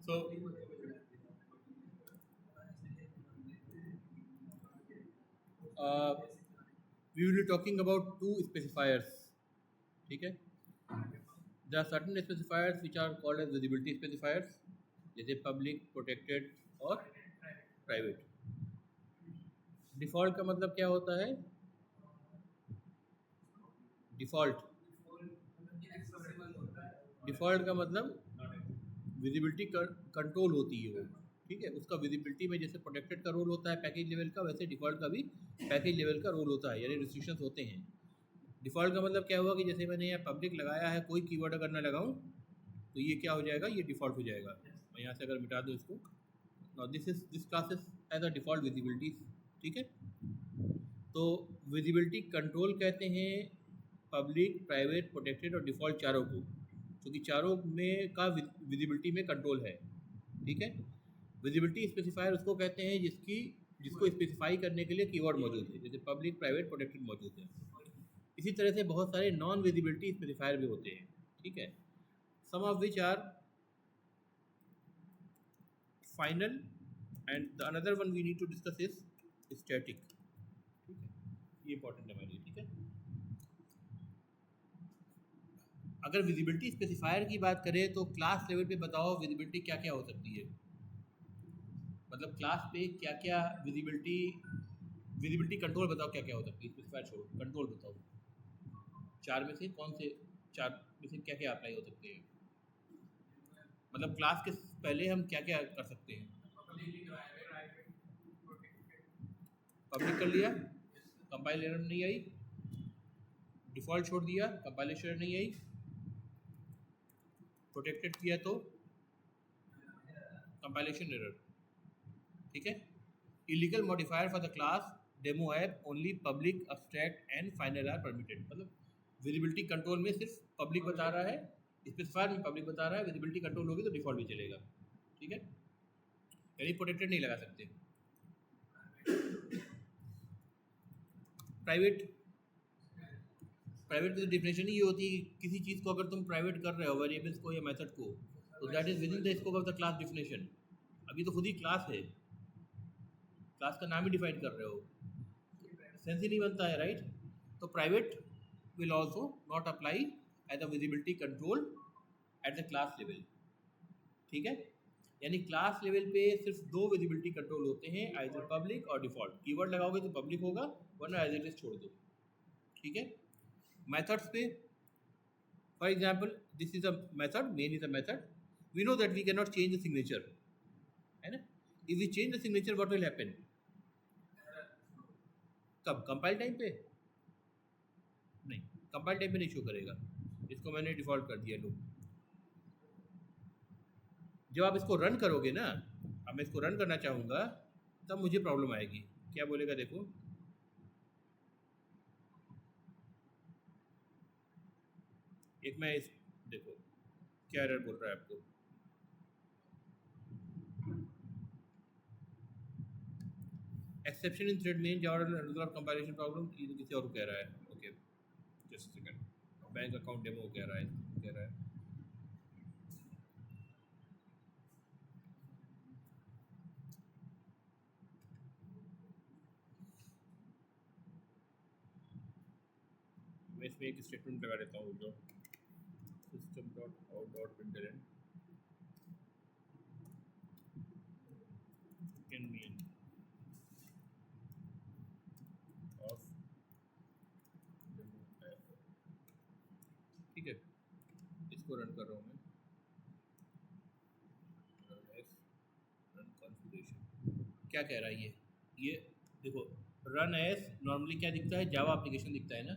So we will be talking about two specifiers. ठीक है, there are certain specifiers which are called as visibility specifiers, जैसे public, protected और private. Default का मतलब क्या होता है? डिफ़ॉल्ट का मतलब विजिबिलिटी कंट्रोल होती है वो. ठीक है, उसका विजिबिलिटी में जैसे प्रोटेक्टेड का रोल होता है पैकेज लेवल का, वैसे डिफ़ॉल्ट का भी पैकेज लेवल का रोल होता है, यानी रिस्ट्रिक्शंस होते हैं. डिफ़ॉल्ट का मतलब क्या हुआ कि जैसे मैंने यहाँ पब्लिक लगाया है, कोई कीवर्ड अगर ना लगाऊं तो ये क्या हो जाएगा, ये डिफ़ॉल्ट हो जाएगा. मैं यहाँ से अगर मिटा दूँ इसको, now this class is as a default visibility. ठीक है, तो विजिबिलिटी कंट्रोल कहते हैं पब्लिक, प्राइवेट, प्रोटेक्टेड और डिफ़ॉल्ट चारों को, क्योंकि चारों में का विजिबिलिटी में कंट्रोल है. ठीक है, विजिबिलिटी स्पेसिफायर उसको कहते हैं जिसको स्पेसिफाई करने के लिए कीवर्ड मौजूद है, जैसे पब्लिक, प्राइवेट, प्रोटेक्टेड मौजूद है. इसी तरह से बहुत सारे नॉन विजिबिलिटी स्पेसिफायर भी होते हैं. ठीक है, some of which are final and the another one we need to discuss is static. ठीक है, ये इंपॉर्टेंट है हमारे लिए. ठीक है, अगर विजिबिलिटी स्पेसिफायर की बात करें तो क्लास लेवल पे बताओ विजिबिलिटी क्या क्या हो सकती है. मतलब क्लास पे क्या क्या विजिबिलिटी कंट्रोल बताओ क्या क्या हो सकती है. स्पेसिफायर छोड़ो, कंट्रोल बताओ. चार में से कौन से, चार में से क्या क्या अप्लाई हो सकते हैं? मतलब क्लास के पहले हम क्या क्या कर सकते हैं? पब्लिक कर लिया, कंपाइल एरर नहीं आई. डिफ़ॉल्ट छोड़ दिया, कंपाइलेशन एरर नहीं आई. प्रोटेक्टेड किया तो कंपाइलेशन एरर. ठीक है, illegal modifier for the class demo app only public, abstract and final are permitted. मतलब विजिबिलिटी कंट्रोल में सिर्फ पब्लिक बता रहा है, स्पेसिफायर में पब्लिक बता रहा है. विजिबिलिटी कंट्रोल होगी तो डिफ़ॉल्ट भी चलेगा. ठीक है, यानी प्रोटेक्टेड नहीं लगा सकते. प्राइवेट की डिफिनेशन ही ये होती है, किसी चीज़ को अगर तुम प्राइवेट कर रहे हो, वेरिएबल्स को या मेथड को, तो that is with in the scope of the class definition. अभी तो खुद ही क्लास है, क्लास का नाम ही डिफाइन कर रहे हो, सेंस ही नहीं बनता है. राइट, तो private will also not apply as a visibility control at the class level. ठीक है, यानी क्लास लेवल पे सिर्फ दो विजिबिलिटी कंट्रोल होते हैं, आइदर पब्लिक और डिफ़ॉल्ट. कीवर्ड लगाओगे तो पब्लिक होगा, वरना एज इट इज छोड़ दो. ठीक है, मेथड्स पे, for example this is a method, main is a method. We know that we can not change the signature, है ना. If we change the signature what will happen? कब? Compile time पे नहीं, कंपाइल टाइम पे नहीं show करेगा. इसको मैंने डिफ़ॉल्ट कर दिया. लो, जब आप इसको रन करोगे ना, अब मैं इसको रन करना चाहूँगा तब मुझे प्रॉब्लम आएगी. क्या बोलेगा देखो, एक मैं इस, देखो क्या एरर बोल रहा है आपको. Exception in thread main Java compilation problem, ये तो किसी और को कह रहा है. Okay, just second. Bank account demo कह रहा है. मैं इसमें एक स्टेटमेंट लगा देता हूँ, जो system dot out dot println can mean of. ठीक है, इसको रन कर रहा हूँ मैं. रन कॉन्फ़िगरेशन क्या कह रहा है ये देखो. रन एस नॉर्मली क्या दिखता है, जावा एप्लीकेशन दिखता है ना.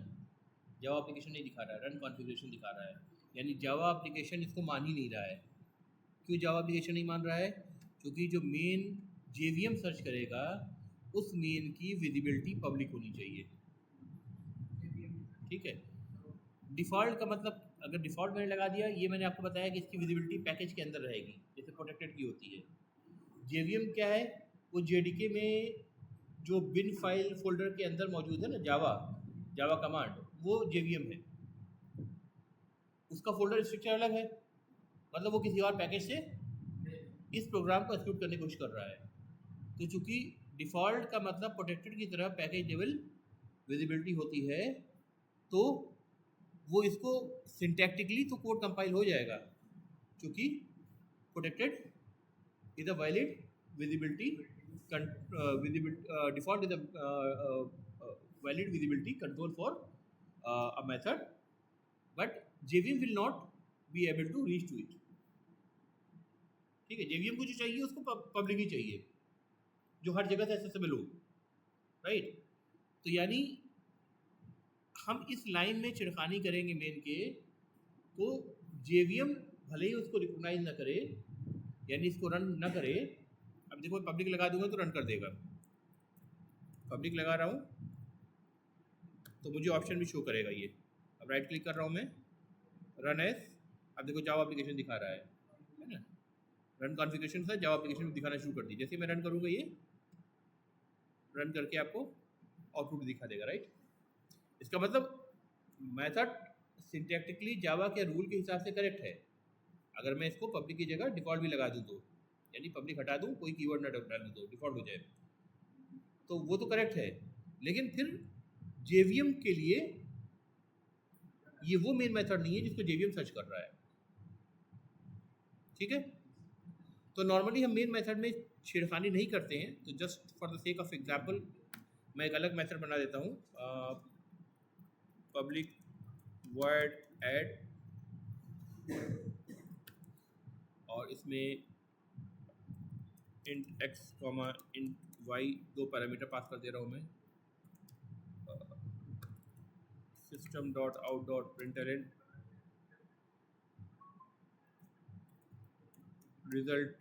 जावा एप्लीकेशन नहीं दिखा रहा है, रन कॉन्फ़िगरेशन दिखा रहा है. यानी जावा एप्लीकेशन इसको मान ही नहीं रहा है. क्यों जावा एप्लीकेशन नहीं मान रहा है? क्योंकि जो मेन जेवीएम सर्च करेगा उस मेन की विजिबिलिटी पब्लिक होनी चाहिए. ठीक है, डिफ़ॉल्ट का मतलब, अगर डिफ़ॉल्ट मैंने लगा दिया, ये मैंने आपको बताया कि इसकी विजिबिलिटी पैकेज के अंदर रहेगी, जैसे प्रोटेक्टेड की होती है. जेवीएम क्या है? वो जेडीके में जो बिन फाइल फोल्डर के अंदर मौजूद है ना, जावा कमांड, वो जेवीएम है. उसका फोल्डर स्ट्रक्चर अलग है, मतलब वो किसी और पैकेज से इस प्रोग्राम को एक्सिक्यूट करने की कोशिश कर रहा है। तो चूंकि डिफ़ॉल्ट का मतलब प्रोटेक्टेड की तरह पैकेज लेवल विजिबिलिटी होती है, तो वो इसको सिंटैक्टिकली तो कोड कंपाइल हो जाएगा, क्योंकि protected is a valid visibility default is a valid visibility control for a method, but JVM will not be able to reach to it. ठीक है, JVM को जो चाहिए उसको पब्लिक ही चाहिए, जो हर जगह से एक्सेसिबल हो, राइट। तो यानी हम इस लाइन में छिड़खानी करेंगे मेन के, तो JVM भले ही उसको रिकॉग्नाइज ना करे, यानी इसको रन ना करे। अब देखो पब्लिक लगा दूंगा तो रन कर देगा, पब्लिक लगा रहा हूँ तो मुझे ऑप्शन भी शो करेगा ये। अब राइट क्लिक कर रहा हूँ मैं, रन एज, अब देखो जावा एप्लीकेशन दिखा रहा है ना, रन कॉन्फ़िगरेशन था, जावा एप्लीकेशन दिखाना शुरू कर दी। जैसे मैं रन करूँगा ये रन करके आपको आउटपुट दिखा देगा, राइट। इसका मतलब मेथड सिंटैक्टिकली जावा के रूल के हिसाब से करेक्ट है। अगर मैं इसको पब्लिक की जगह डिफ़ॉल्ट भी लगा दूँ तो, यानी पब्लिक हटा दूँ, कोई कीवर्ड ना डाल दूँ तो डिफ़ॉल्ट हो जाए, तो वो तो करेक्ट है। लेकिन फिर JVM के लिए ये वो मेन मेथड नहीं है जिसको JVM सर्च कर रहा है, ठीक है। तो नॉर्मली हम मेन मेथड में छेड़खानी नहीं करते हैं, तो just for the sake of example मैं एक अलग मेथड बना देता हूँ, पब्लिक वर्ड ऐड, और इसमें इंट x इंट y दो पैरामीटर पास कर दे रहा हूँ मैं, system dot out dot println result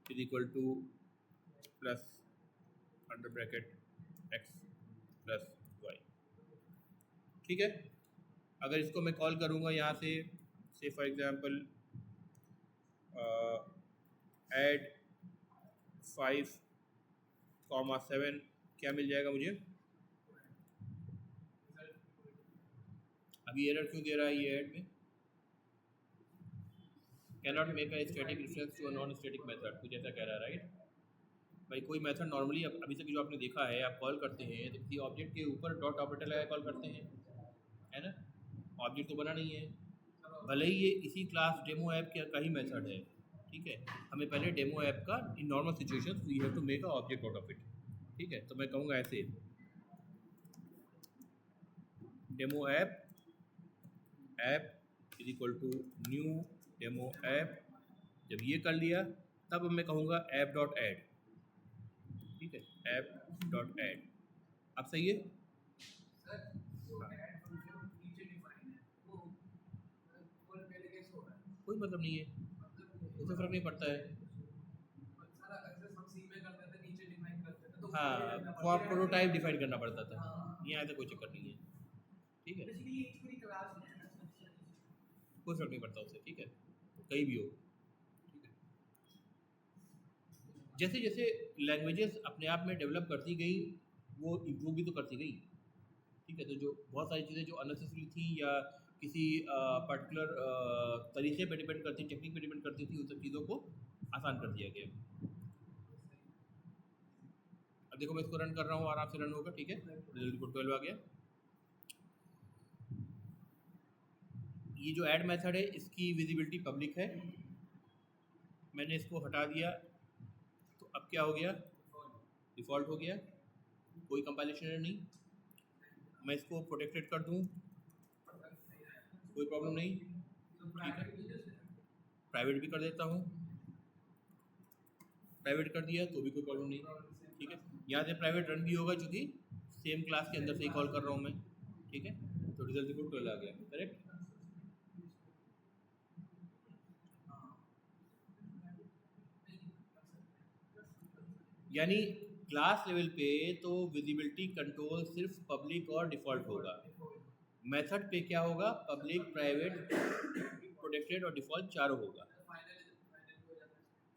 is equal two plus under bracket x plus y। ठीक है, अगर इसको मैं कॉल करूँगा यहाँ से फॉर एग्जांपल ऐड 5,7 क्या मिल जाएगा मुझे। अभी एरर क्यों दे रहा है ये ऐड में, can not make a static reference to a non static method, कुछ ऐसा कह रहा है, राइट। भाई कोई मेथड नॉर्मली अभी तक जो आपने देखा है, आप कॉल करते हैं तो किसी ऑब्जेक्ट के ऊपर डॉट ऑपरेटर लगा कॉल करते हैं, है ना। ऑब्जेक्ट तो बना नहीं है, भले ही ये इसी क्लास डेमो ऐप का ही मेथड है, ठीक है। हमें पहले डेमो ऐप का in normal situations we have to make a object out of it, ठीक है। तो मैं कहूँगा ऐसे demo app is equal to new demo app. जब ये कर लिया तब मैं कहूँगा ऐप डॉट ऐड, ठीक है, ऐप डॉट ऐड। अब सही है, कोई मतलब नहीं है, उससे फर्क नहीं पड़ता है। हाँ, वो आप प्रोटोटाइप डिफाइन करना पड़ता था, यहाँ तो कोई चक्कर नहीं है, ठीक है, कोई फर्क नहीं पड़ता उससे, ठीक है, कहीं भी हो, ठीक है। जैसे जैसे लैंग्वेजेस अपने आप में डेवलप करती गई, वो इम्प्रूव भी तो करती गई, ठीक है। तो जो बहुत सारी चीज़ें जो अननेसेसरी थी या किसी पर्टिकुलर तरीके पे डिपेंड करती, टेक्निक पे डिपेंड करती थी, उन सब चीज़ों को आसान कर दिया गया। अब देखो मैं इसको रन कर रहा हूँ, आराम से रन होगा, ठीक है, रिजल्ट को 12 आ गया। ये जो ऐड मेथड है इसकी विजिबिलिटी पब्लिक है, मैंने इसको हटा दिया तो अब क्या हो गया, डिफ़ॉल्ट हो गया, कोई कंपाइलेशन एरर नहीं। मैं इसको प्रोटेक्टेड कर दूँ, कोई प्रॉब्लम नहीं, ठीक है। प्राइवेट भी कर देता हूँ, प्राइवेट कर दिया तो भी कोई प्रॉब्लम नहीं, ठीक है। यहाँ से प्राइवेट रन भी होगा चूँकि सेम क्लास के अंदर से ही कॉल कर रहा हूँ मैं, ठीक है। तो रिजल्ट रिपोर्ट 12 आ गया, करेक्ट। यानी क्लास लेवल पे तो विजिबिलिटी कंट्रोल सिर्फ पब्लिक और डिफ़ॉल्ट होगा, मेथड पे क्या होगा, पब्लिक, प्राइवेट, प्रोटेक्टेड और डिफ़ॉल्ट चारों होगा।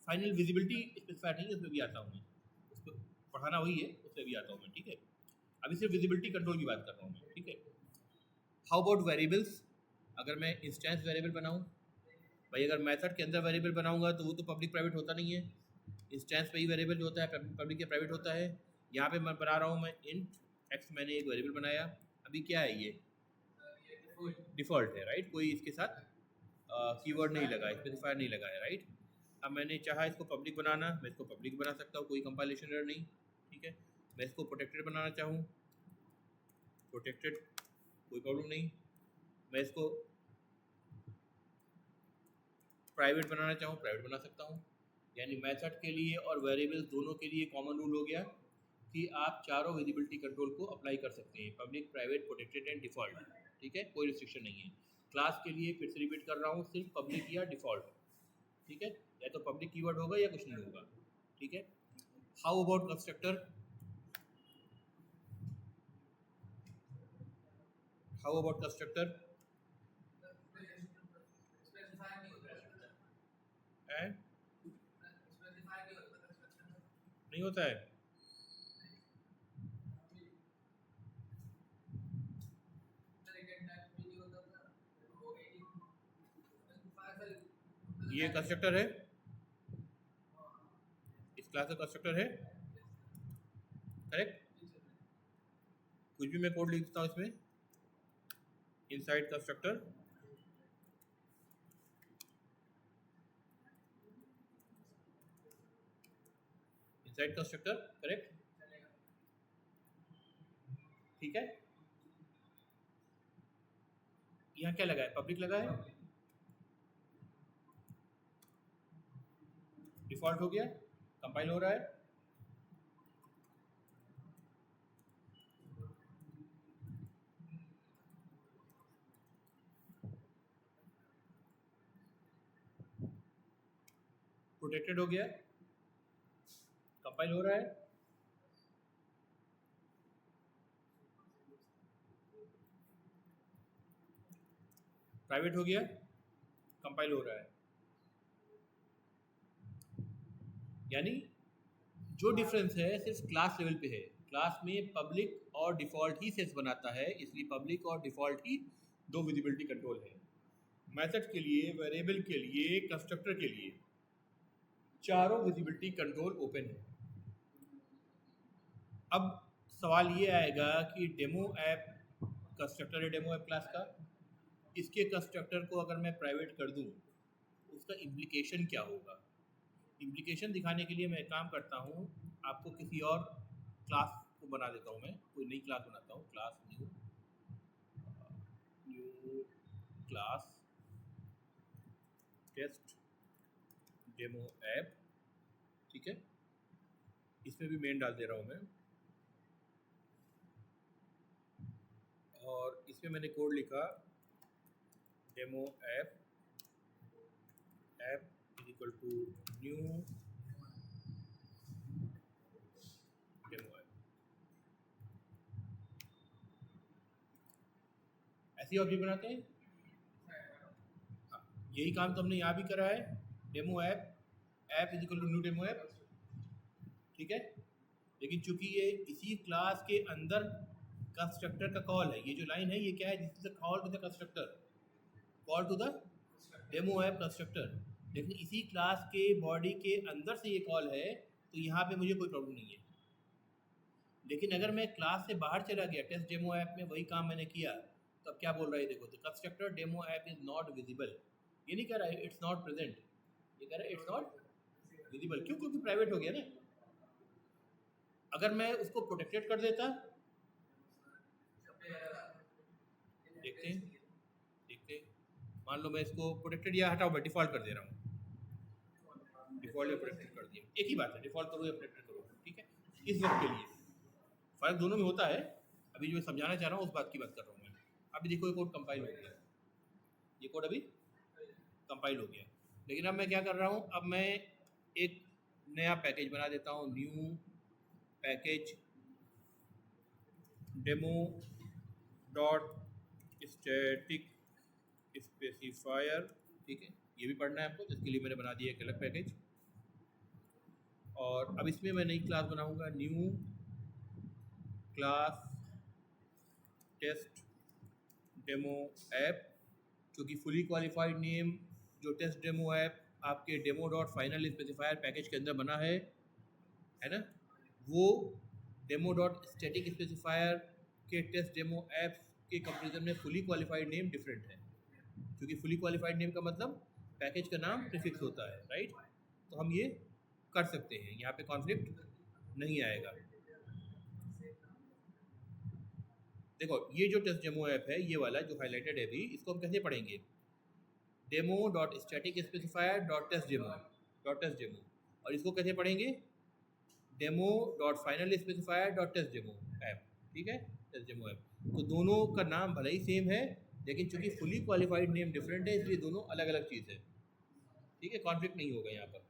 फाइनल विजिबिलिटी स्पेसिफाइड नहीं है, उसमें भी आता हूँ मैं, उसको पढ़ाना वही है, उसमें भी आता हूँ मैं, ठीक है। अभी सिर्फ विजिबिलिटी कंट्रोल की बात कर रहा हूँ मैं, ठीक है। हाउ अबाउट वेरिएबल्स, अगर मैं इंस्टेंस वेरिएबल बनाऊँ, भाई अगर मेथड के अंदर वेरिएबल बनाऊंगा तो वो तो पब्लिक प्राइवेट होता नहीं है, इंस्टेंस पे ही वेरिएबल जो होता है पब्लिक या प्राइवेट होता है। यहाँ पे मैं बना रहा हूँ मैं इंट एक्स, मैंने एक वेरिएबल बनाया, अभी क्या है ये डिफ़ॉल्ट है राइट, कोई इसके साथ कीवर्ड नहीं लगा, स्पेसिफायर नहीं लगा है राइट। अब मैंने चाहा इसको पब्लिक बनाना, मैं इसको पब्लिक बना सकता हूँ, कोई कंपाइलेशन एरर नहीं, ठीक है। मैं इसको प्रोटेक्टेड बनाना चाहूँ, प्रोटेक्टेड, कोई प्रॉब्लम नहीं। मैं इसको प्राइवेट बनाना चाहूँ, प्राइवेट बना सकता हूँ। यानी मेथड के लिए और वेरिएबल्स दोनों के लिए कॉमन रूल हो गया कि आप चारों विजिबिलिटी कंट्रोल को अप्लाई कर सकते हैं, public, private, protected and default, ठीक है, कोई रिस्ट्रिक्शन नहीं है। क्लास के लिए फिर से रिपीट कर रहा हूँ, सिर्फ पब्लिक या डिफ़ॉल्ट, ठीक है, या तो पब्लिक कीवर्ड होगा या कुछ नहीं होगा, ठीक है। How about constructor, how about constructor and नहीं होता है। ये कंस्ट्रक्टर है, इस क्लास का कंस्ट्रक्टर है, करेक्ट। कुछ भी मैं कोड लिख देता हूँ इसमें, inside constructor, inside constructor, correct, ठीक है। यहाँ क्या लगा है, पब्लिक लगा है, डिफ़ॉल्ट हो गया, कंपाइल हो रहा है। प्रोटेक्टेड हो गया, कंपाइल हो रहा है। प्राइवेट हो गया, कंपाइल हो रहा है। यानी जो डिफरेंस है सिर्फ क्लास लेवल पे है, क्लास में पब्लिक और डिफ़ॉल्ट ही सेंस बनाता है, इसलिए पब्लिक और डिफ़ॉल्ट ही दो विजिबिलिटी कंट्रोल है। मेथड के लिए, वेरिएबल के लिए, कंस्ट्रक्टर के लिए चारों विजिबिलिटी कंट्रोल ओपन है। अब सवाल ये आएगा कि डेमो ऐप कंस्ट्रक्टर है, डेमो ऐप क्लास का, इसके कंस्ट्रक्टर को अगर मैं प्राइवेट कर दूं उसका इम्प्लीकेशन क्या होगा। इम्प्लीकेशन दिखाने के लिए मैं एक काम करता हूँ, आपको किसी और क्लास को बना देता हूँ, मैं कोई नई क्लास बनाता हूँ, class new, new class test demo app, ठीक है। इसमें भी मेन डाल दे रहा हूँ मैं, और इसमें मैंने कोड लिखा demo app, app is equal to new demo app. ऐसे ऑब्जेक्ट बनाते हैं, हाँ, यही काम तो हमने यहाँ भी करा है, demo app, app is equal to new demo app, ठीक है। लेकिन चूंकि ये इसी क्लास के अंदर कंस्ट्रक्टर का कॉल है, ये जो लाइन है ये क्या है, this is a call to the constructor, call to the demo app constructor, लेकिन इसी क्लास के बॉडी के अंदर से ये कॉल है, तो यहाँ पे मुझे कोई प्रॉब्लम नहीं है। लेकिन अगर मैं क्लास से बाहर चला गया, टेस्ट डेमो ऐप में वही काम मैंने किया, तो अब क्या बोल रहा है देखो, the constructor demo app is not visible, ये नहीं कह रहा है इट्स नॉट प्रेजेंट, ये कह रहा है इट्स नॉट विजिबल। क्यों, क्योंकि प्राइवेट हो गया ना। अगर मैं उसको प्रोटेक्टेड कर देता, देखते हैं, देखते हैं, मान लो मैं इसको प्रोटेक्टेड या हटाओ, मैं डिफ़ॉल्ट कर दे रहा हूँ, डिफ़ॉल्ट या प्रोटेक्टेड कर दिया, एक ही बात है, डिफ़ॉल्ट करो या प्रोटेक्टेड करो, ठीक है। इस वक्त के लिए फ़र्क दोनों में होता है, अभी जो मैं समझाना चाह रहा हूँ उस बात की बात कर रहा हूँ मैं। अभी देखो ये कोड कंपाइल हो गया, ये कोड अभी कंपाइल हो गया, लेकिन अब मैं क्या कर रहा हूँ, अब मैं एक नया पैकेज बना देता हूँ, new package demo dot static specifier, ठीक है, ये भी पढ़ना है आपको, जिसके लिए मैंने बना दिया एक अलग पैकेज। और अब इसमें मैं नई क्लास बनाऊंगा, new class test demo app, क्योंकि फुली क्वालिफाइड नेम जो टेस्ट डेमो ऐप आपके demo dot final specifier package के अंदर बना है ना, वो डेमो डॉट स्टैटिक स्पेसिफायर के टेस्ट डेमो ऐप के कंपेरिजन में फुली क्वालिफाइड नेम डिफरेंट है, क्योंकि फुली क्वालिफाइड नेम का मतलब पैकेज का नाम प्रीफिक्स होता है, राइट। तो हम ये कर सकते हैं, यहाँ पे कॉन्फ्लिक्ट नहीं आएगा। देखो ये जो टेस्ट डेमो ऐप है, ये वाला जो हाईलाइटेड है अभी, इसको हम कैसे पढ़ेंगे, demo dot static specifier dot test demo, और इसको कैसे पढ़ेंगे, demo dot final specifier dot test demo app, ठीक है, टेस्ट डेमो ऐप। तो दोनों का नाम भले ही सेम है, लेकिन चूंकि फुली क्वालिफाइड नेम डिफरेंट है, इसलिए दोनों अलग अलग चीज़ है, ठीक है, कॉन्फ्लिक्ट नहीं होगा यहाँ पर,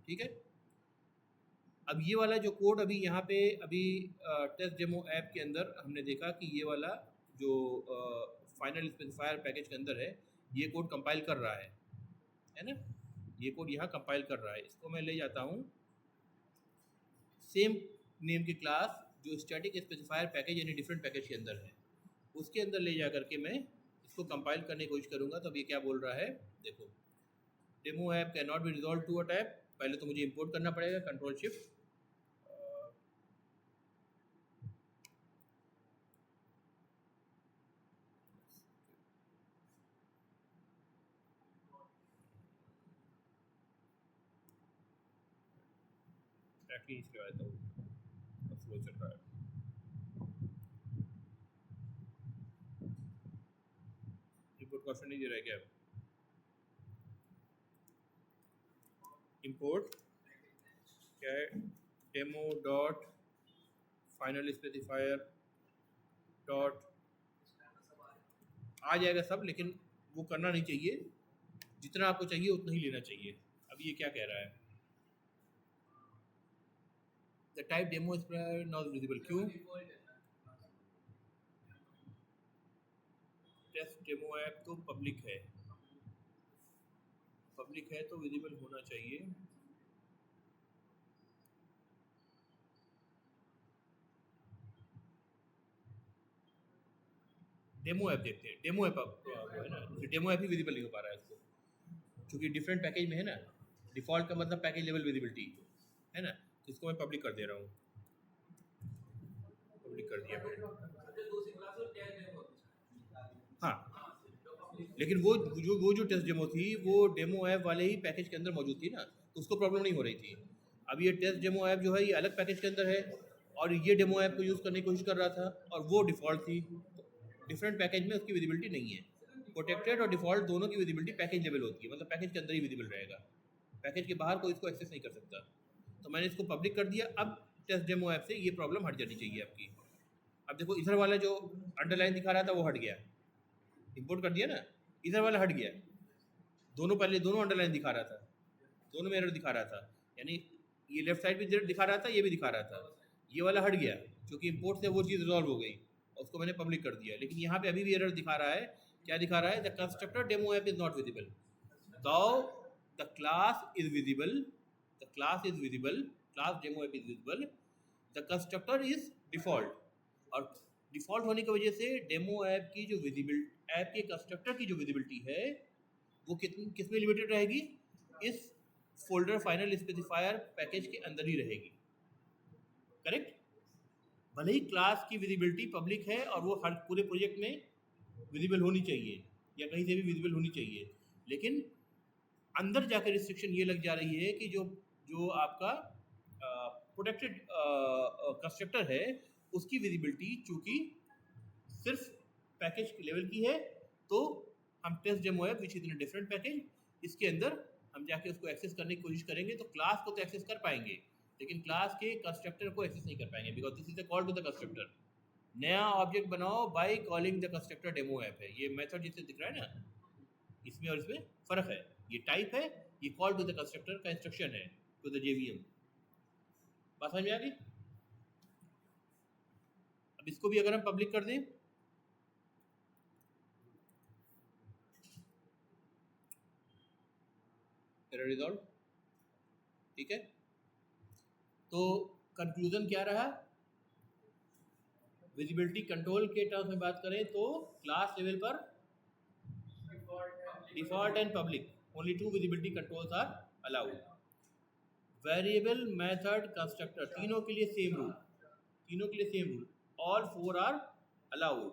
ठीक है। अब ये वाला जो कोड अभी यहाँ पे अभी टेस्ट डेमो ऐप के अंदर हमने देखा कि ये वाला जो फाइनल स्पेसिफायर पैकेज के अंदर है, ये कोड कंपाइल कर रहा है ना, ये कोड यहाँ कंपाइल कर रहा है। इसको मैं ले जाता हूँ सेम नेम की क्लास जो स्टैटिक स्पेसिफायर पैकेज यानी डिफरेंट पैकेज के अंदर है, उसके अंदर ले जा करके मैं इसको कंपाइल करने की कोशिश करूँगा। तो अब ये क्या बोल रहा है, देखो, demo app can not be resolve to a tab. पहले तो मुझे इंपोर्ट करना पड़ेगा, कंट्रोल शिफ्ट, इसलिए आता हूँ, स्लो चल रहा है। इंपोर्ट का ऑप्शन नहीं दे रहा है क्या, इंपोर्ट क्या है, demo dot final specifier dot, आ जाएगा सब, लेकिन वो करना नहीं चाहिए, जितना आपको चाहिए उतना ही लेना चाहिए। अब ये क्या कह रहा है, the type demo is not visible, क्यों, टेस्ट डेमो ऐप तो पब्लिक है तो विजिबल होना चाहिए। डेमो ऐप देखते हैं, डेमो ऐप है ना, डेमो ऐप ही विजिबल नहीं हो पा रहा है इसको, क्योंकि डिफरेंट पैकेज में है ना, डिफ़ॉल्ट का मतलब पैकेज लेवल विजिबिलिटी है ना, तो इसको मैं पब्लिक कर दे रहा हूँ, पब्लिक कर दिया मैंने। हाँ, लेकिन वो जो टेस्ट डेमो थी, वो डेमो ऐप वाले ही पैकेज के अंदर मौजूद थी ना, तो उसको प्रॉब्लम नहीं हो रही थी। अब ये टेस्ट डेमो ऐप जो है, ये अलग पैकेज के अंदर है, और ये डेमो ऐप को यूज़ करने की कोशिश कर रहा था, और वो डिफ़ॉल्ट थी, डिफरेंट पैकेज में उसकी विजिबिलिटी नहीं है। प्रोटेक्टेड और डिफ़ॉल्ट दोनों की विजिबिलिटी पैकेज लेवल होती है, मतलब पैकेज के अंदर ही विजिबल रहेगा, पैकेज के बाहर कोई इसको एक्सेस नहीं कर सकता। तो मैंने इसको पब्लिक कर दिया। अब टेस्ट डेमो ऐप से ये प्रॉब्लम हट जानी चाहिए आपकी। अब देखो, इधर वाला जो अंडरलाइन दिखा रहा था वो हट गया, इंपोर्ट कर दिया ना, इधर वाला हट गया, पहले दोनों अंडरलाइन दिखा रहा था, दोनों में एरर दिखा रहा था, यानी ये लेफ्ट साइड भी दिखा रहा था, ये भी दिखा रहा था, ये वाला हट गया क्योंकि इंपोर्ट से वो चीज़ रिजॉल्व हो गई, उसको मैंने पब्लिक कर दिया। लेकिन यहाँ पे अभी भी एरर दिखा रहा है, क्या दिखा रहा है, the constructor demo app is not visible, दो the class is visible, class demo app is visible, the constructor is default, और डिफॉल्ट होने की वजह से डेमो ऐप की जो विजिबल ऐप के कंस्ट्रक्टर की जो विजिबिलिटी है वो किस में लिमिटेड रहेगी, इस फोल्डर फाइनल स्पेसिफायर पैकेज के अंदर ही रहेगी, करेक्ट। भले ही क्लास की विजिबिलिटी पब्लिक है और वो हर पूरे प्रोजेक्ट में विजिबल होनी चाहिए या कहीं से भी विजिबल होनी चाहिए, लेकिन अंदर जाकर रिस्ट्रिक्शन ये लग जा रही है कि जो आपका प्रोटेक्टेड कंस्ट्रक्टर है उसकी विजिबिलिटी चूँकि सिर्फ पैकेज लेवल की है, तो हम test demo app which is in different package, इसके अंदर हम जाके उसको एक्सेस करने की कोशिश करेंगे, तो क्लास को तो एक्सेस कर पाएंगे लेकिन क्लास के कंस्ट्रक्टर को एक्सेस नहीं कर पाएंगे, because this is a call to the constructor. नया ऑब्जेक्ट बनाओ by calling the constructor demo app है, ये मेथड जिससे दिख रहा है ना, इसमें और इसमें फ़र्क है, ये टाइप है, ये कॉल टू द कंस्ट्रक्टर का इंस्ट्रक्शन है टू द जेवीएम। बात समझ में आ गई। अब इसको भी अगर हम पब्लिक कर दें, एरर रिजॉल्व, ठीक है। तो कंक्लूजन क्या रहा, विजिबिलिटी कंट्रोल के टर्म्स में बात करें तो क्लास लेवल पर default and public, Only two visibility controls are allowed. Variable method constructor, तीनों के लिए सेम रूल, तीनों के लिए same rule, all four are allowed,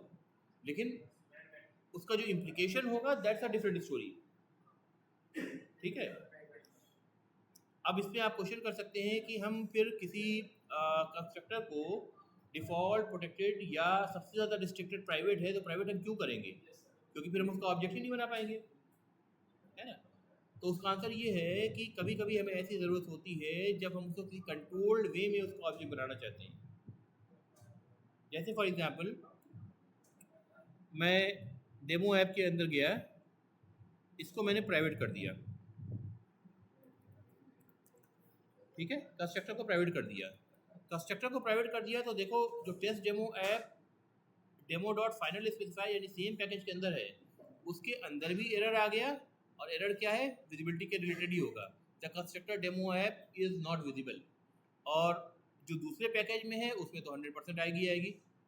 लेकिन उसका जो इम्प्लीकेशन होगा दैट्स अ डिफरेंट स्टोरी। ठीक है, अब इसमें आप क्वेश्चन कर सकते हैं कि हम फिर किसी कंस्ट्रक्टर को डिफॉल्ट, प्रोटेक्टेड या सबसे ज़्यादा रिस्ट्रिक्टेड प्राइवेट है तो प्राइवेट हम क्यों करेंगे, क्योंकि फिर हम उसका ऑब्जेक्ट ही नहीं बना पाएंगे, है ना। तो उसका आंसर ये है कि कभी कभी हमें ऐसी ज़रूरत होती है जब हम उसको किसी कंट्रोल्ड वे में उसको ऑब्जेक्ट बनाना चाहते हैं। जैसे फॉर एग्जांपल मैं डेमो ऐप के अंदर गया, इसको मैंने प्राइवेट कर दिया, ठीक है, कंस्ट्रक्टर को प्राइवेट कर दिया। कंस्ट्रक्टर को प्राइवेट कर दिया तो देखो जो test demo app demo dot final specify यानी सेम पैकेज के अंदर है, उसके अंदर भी एरर आ गया, और एरर क्या है, विजिबिलिटी के रिलेटेड ही होगा, the constructor demo app is not visible. और जो दूसरे पैकेज में है उसमें तो 100% आएगी,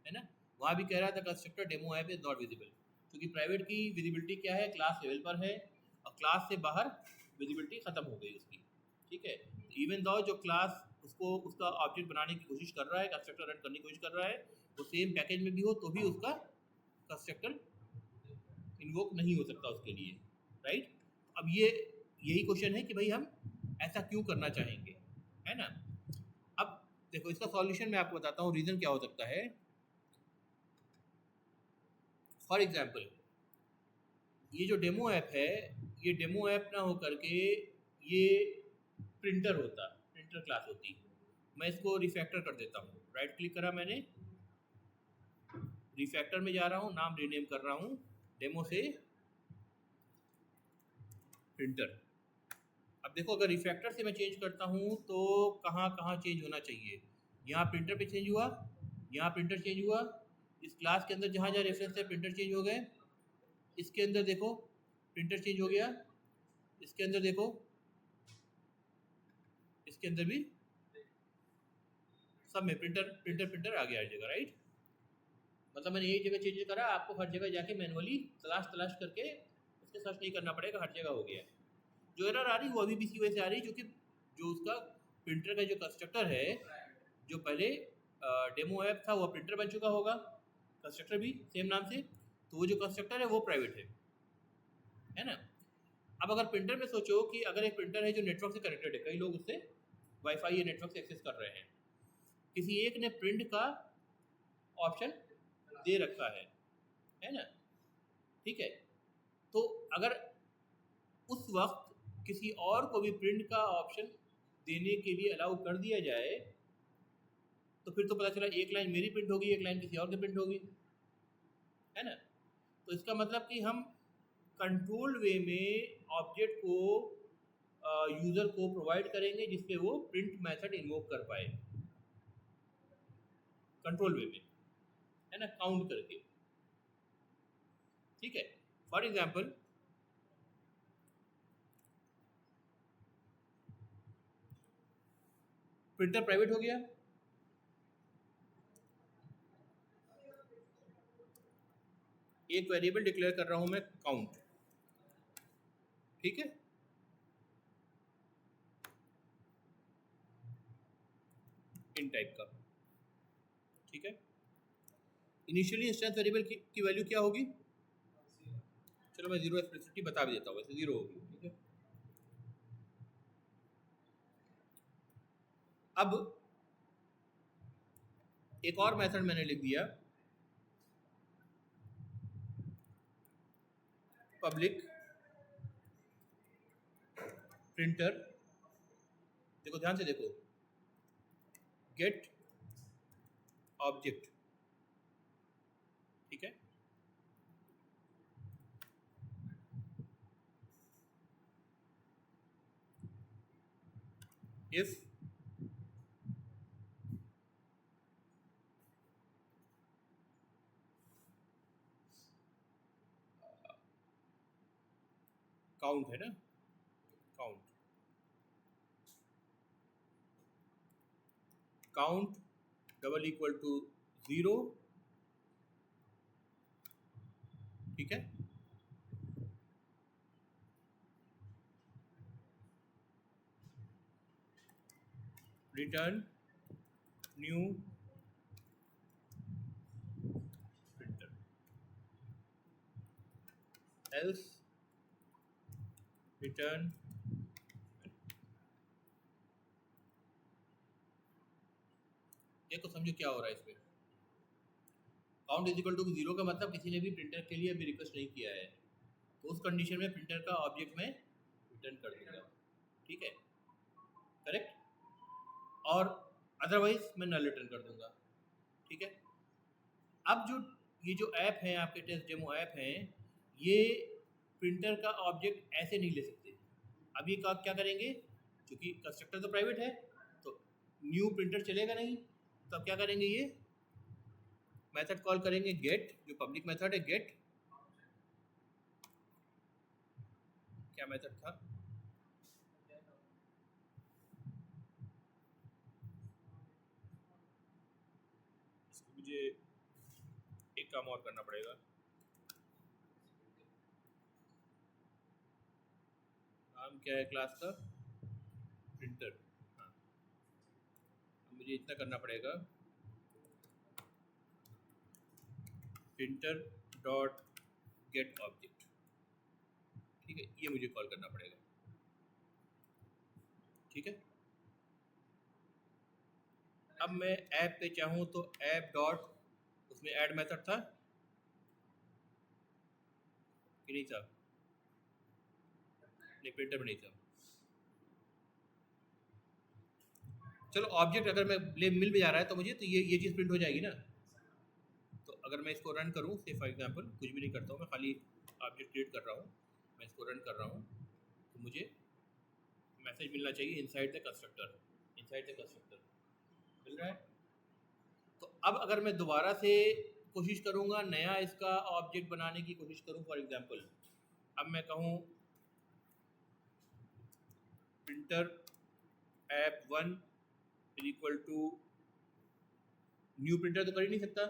है ना, वहाँ भी कह रहा था constructor demo app is not visible, क्योंकि प्राइवेट की विजिबिलिटी क्या है, क्लास लेवल पर है, और क्लास से बाहर विजिबिलिटी खत्म हो गई उसकी। ठीक है, इवन दो जो क्लास उसको उसका ऑब्जेक्ट बनाने की कोशिश कर रहा है, कंस्ट्रक्टर रन करने की कोशिश कर रहा है, वो सेम पैकेज में भी हो तो भी उसका कंस्ट्रक्टर इन्वोक नहीं हो सकता उसके लिए, राइट। अब यही क्वेश्चन है कि भाई हम ऐसा क्यों करना चाहेंगे, है ना। अब देखो इसका सॉल्यूशन मैं आपको बताता हूँ, रीज़न क्या हो सकता है। फॉर एग्जांपल ये जो डेमो ऐप है, ये डेमो ऐप ना हो करके ये प्रिंटर होता, प्रिंटर क्लास होती। मैं इसको रिफैक्टर कर देता हूँ, राइट क्लिक करा मैंने, रिफैक्टर में जा रहा हूँ, नाम रीनेम कर रहा हूँ डेमो से प्रिंटर। अब देखो अगर रिफैक्टर से मैं चेंज करता हूँ तो कहाँ कहाँ चेंज होना चाहिए, यहाँ प्रिंटर पे चेंज हुआ, यहाँ प्रिंटर चेंज हुआ, इस क्लास के अंदर जहाँ जहाँ रेफरेंस है प्रिंटर चेंज हो गए, इसके अंदर देखो प्रिंटर चेंज हो गया, इसके अंदर देखो, इसके अंदर भी सब में प्रिंटर प्रिंटर प्रिंटर आ गया हर जगह, राइट। मतलब मैंने एक जगह चेंज करा, आपको हर जगह जाके मैनुअली तलाश तलाश करके उसके सर्च नहीं करना पड़ेगा, हर जगह हो गया। जो एरर आ रही वो अभी भी इसी वजह से आ रही क्योंकि जो उसका प्रिंटर का जो कंस्ट्रक्टर है, जो पहले डेमो ऐप था वो प्रिंटर बन चुका होगा, कंस्ट्रक्टर भी सेम नाम से, तो वो जो कंस्ट्रक्टर है वो प्राइवेट है ना। अब अगर प्रिंटर में सोचो कि अगर एक प्रिंटर है जो नेटवर्क से कनेक्टेड है, कई लोग उससे वाईफाई या नेटवर्क से एक्सेस कर रहे हैं, किसी एक ने प्रिंट का ऑप्शन दे रखा है ना, ठीक है। तो अगर उस वक्त किसी और को भी प्रिंट का ऑप्शन देने के लिए अलाउ कर दिया जाए तो फिर तो पता चला एक लाइन मेरी प्रिंट होगी, एक लाइन किसी और की प्रिंट होगी, है ना। तो इसका मतलब कि हम कंट्रोल्ड वे में ऑब्जेक्ट को यूज़र को प्रोवाइड करेंगे जिससे वो प्रिंट मेथड इन्वोक कर पाए कंट्रोल वे में, है ना, काउंट करके। ठीक है, फॉर एग्जांपल प्रिंटर प्राइवेट हो गया, एक वेरिएबल डिक्लेयर कर रहा हूं मैं काउंट, ठीक है, इन टाइप का, ठीक है। इनिशियली इंस्टेंस वेरिएबल की वैल्यू क्या होगी, चलो मैं जीरो एक्सप्लिसिटली बता भी देता हूँ, वैसे जीरो होगी, ठीक है। अब एक और मेथड मैंने लिख दिया, पब्लिक प्रिंटर, देखो ध्यान से देखो, गेट ऑब्जेक्ट, ठीक है। इफ काउंट है ना, count count double equal to 0, ठीक है। Return new printer, else return. देखो समझो क्या हो रहा है इसमें। काउंट इज इक्वल टू 0 का मतलब किसी ने भी प्रिंटर के लिए अभी रिक्वेस्ट नहीं किया है, तो उस कंडीशन में प्रिंटर का ऑब्जेक्ट मैं रिटर्न कर दूंगा, ठीक है, करेक्ट। और अदरवाइज मैं नल रिटर्न कर दूंगा, ठीक है। अब जो ये जो ऐप है आपके टेस्ट डेमो ऐप हैं, ये प्रिंटर का ऑब्जेक्ट ऐसे नहीं ले सकते। अब ये क्या करेंगे, क्योंकि कंस्ट्रक्टर तो प्राइवेट है तो न्यू प्रिंटर चलेगा नहीं, तो अब क्या करेंगे, ये मेथड कॉल करेंगे गेट, जो पब्लिक मेथड है गेट। क्या मेथड था, इसको मुझे एक काम और करना पड़ेगा। नाम क्या है क्लास का, प्रिंटर। हाँ, अब मुझे इतना करना पड़ेगा, प्रिंटर डॉट गेट ऑब्जेक्ट, ठीक है, ये मुझे कॉल करना पड़ेगा, ठीक है। अब मैं ऐप पे चाहूँ तो ऐप डॉट, उसमें ऐड मेथड था कि नहीं था, नहीं प्रिंटर में नहीं था। चलो ऑब्जेक्ट अगर मैं मिल भी जा रहा है तो मुझे, तो ये चीज़ प्रिंट हो जाएगी ना। तो अगर मैं इसको रन करूँ, से फॉर एग्जांपल कुछ भी नहीं करता हूँ, मैं खाली ऑब्जेक्ट क्रिएट कर रहा हूँ, मैं इसको रन कर रहा हूँ, तो मुझे मैसेज मिलना चाहिए inside the constructor, inside the constructor मिल रहा है। तो अब अगर मैं दोबारा से कोशिश करूँगा नया इसका ऑब्जेक्ट बनाने की कोशिश करूँ, फॉर एग्जांपल अब मैं कहूँ printer app 1 equal to new printer, तो कर ही नहीं सकता,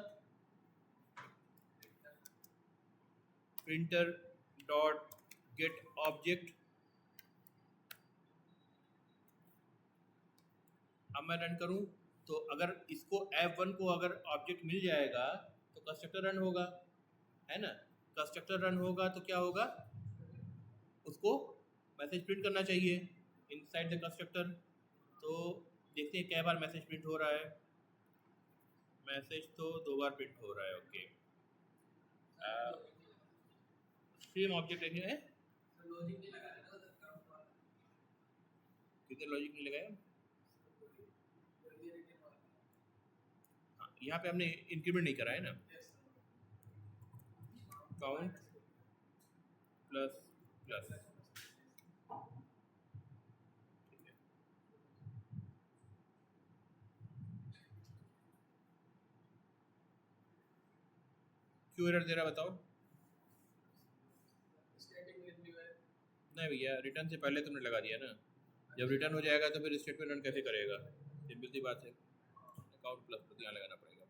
प्रिंटर डॉट गेट ऑब्जेक्ट। अब मैं रन करूं तो अगर इसको F1 को अगर ऑब्जेक्ट मिल जाएगा तो कंस्ट्रक्टर रन होगा, है ना। कंस्ट्रक्टर रन होगा तो क्या होगा, उसको मैसेज प्रिंट करना चाहिए इनसाइड द कंस्ट्रक्टर। तो देखते हैं क्या बार मैसेज प्रिंट हो रहा है, मैसेज तो 2 बार प्रिंट हो रहा है, ओके। सेम ऑब्जेक्ट है, कितने लॉजिक नहीं लगाया। हाँ, यहाँ पे हमने इंक्रीमेंट नहीं करा है ना, काउंट प्लस प्लस, ठीक है। क्यों एरर दे रहा बताओ। नहीं भैया, रिटर्न से पहले तुमने लगा दिया ना, जब रिटर्न हो जाएगा तो फिर स्टेटमेंट रन कैसे करेगा, सिंपल सी बात है, अकाउंट प्लस प्लस यहाँ लगाना पड़ेगा।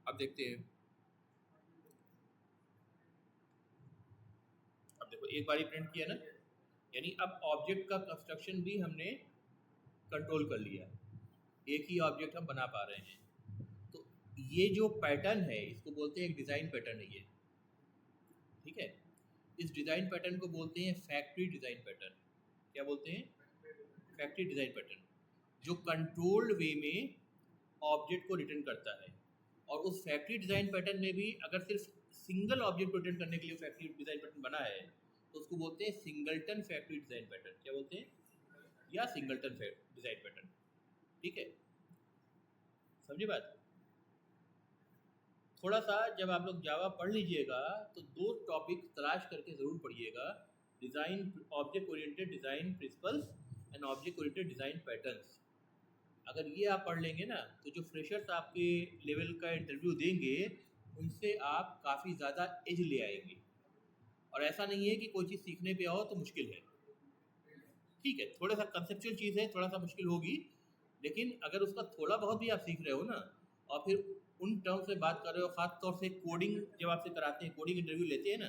अब देखते हैं, अब देखो एक बार ही प्रिंट किया ना, यानी अब ऑब्जेक्ट का कंस्ट्रक्शन भी हमने कंट्रोल कर लिया, एक ही ऑब्जेक्ट हम बना पा रहे हैं। तो ये जो पैटर्न है इसको बोलते हैं एक डिज़ाइन पैटर्न है ये, ठीक है। इस डिज़ाइन पैटर्न को बोलते हैं फैक्ट्री डिज़ाइन पैटर्न। क्या बोलते हैं, फैक्ट्री डिज़ाइन पैटर्न, जो कंट्रोल्ड वे में ऑब्जेक्ट को रिटर्न करता है। और उस फैक्ट्री डिज़ाइन पैटर्न में भी अगर सिर्फ सिंगल ऑब्जेक्ट को रिटर्न करने के लिए फैक्ट्री डिज़ाइन पैटर्न बना है तो उसको बोलते हैं सिंगलटन फैक्ट्री डिज़ाइन पैटर्न। क्या बोलते हैं, या सिंगलटन डिज़ाइन पैटर्न, ठीक है, समझी बात। थोड़ा सा जब आप लोग जावा पढ़ लीजिएगा तो 2 टॉपिक तलाश करके ज़रूर पढ़िएगा, design object oriented design principles and object oriented design patterns. अगर ये आप पढ़ लेंगे ना तो जो फ्रेशर्स आपके लेवल का इंटरव्यू देंगे उनसे आप काफ़ी ज़्यादा एज ले आएंगे। और ऐसा नहीं है कि कोई चीज़ सीखने पे आओ तो मुश्किल है, ठीक है, थोड़ा सा कंसेप्चुअल चीज़ है, थोड़ा सा मुश्किल होगी, लेकिन अगर उसका थोड़ा बहुत भी आप सीख रहे हो ना, और फिर उन टर्म से बात कर रहे हो, ख़ास तौर से कोडिंग जब आपसे कराते हैं, कोडिंग इंटरव्यू लेते हैं ना,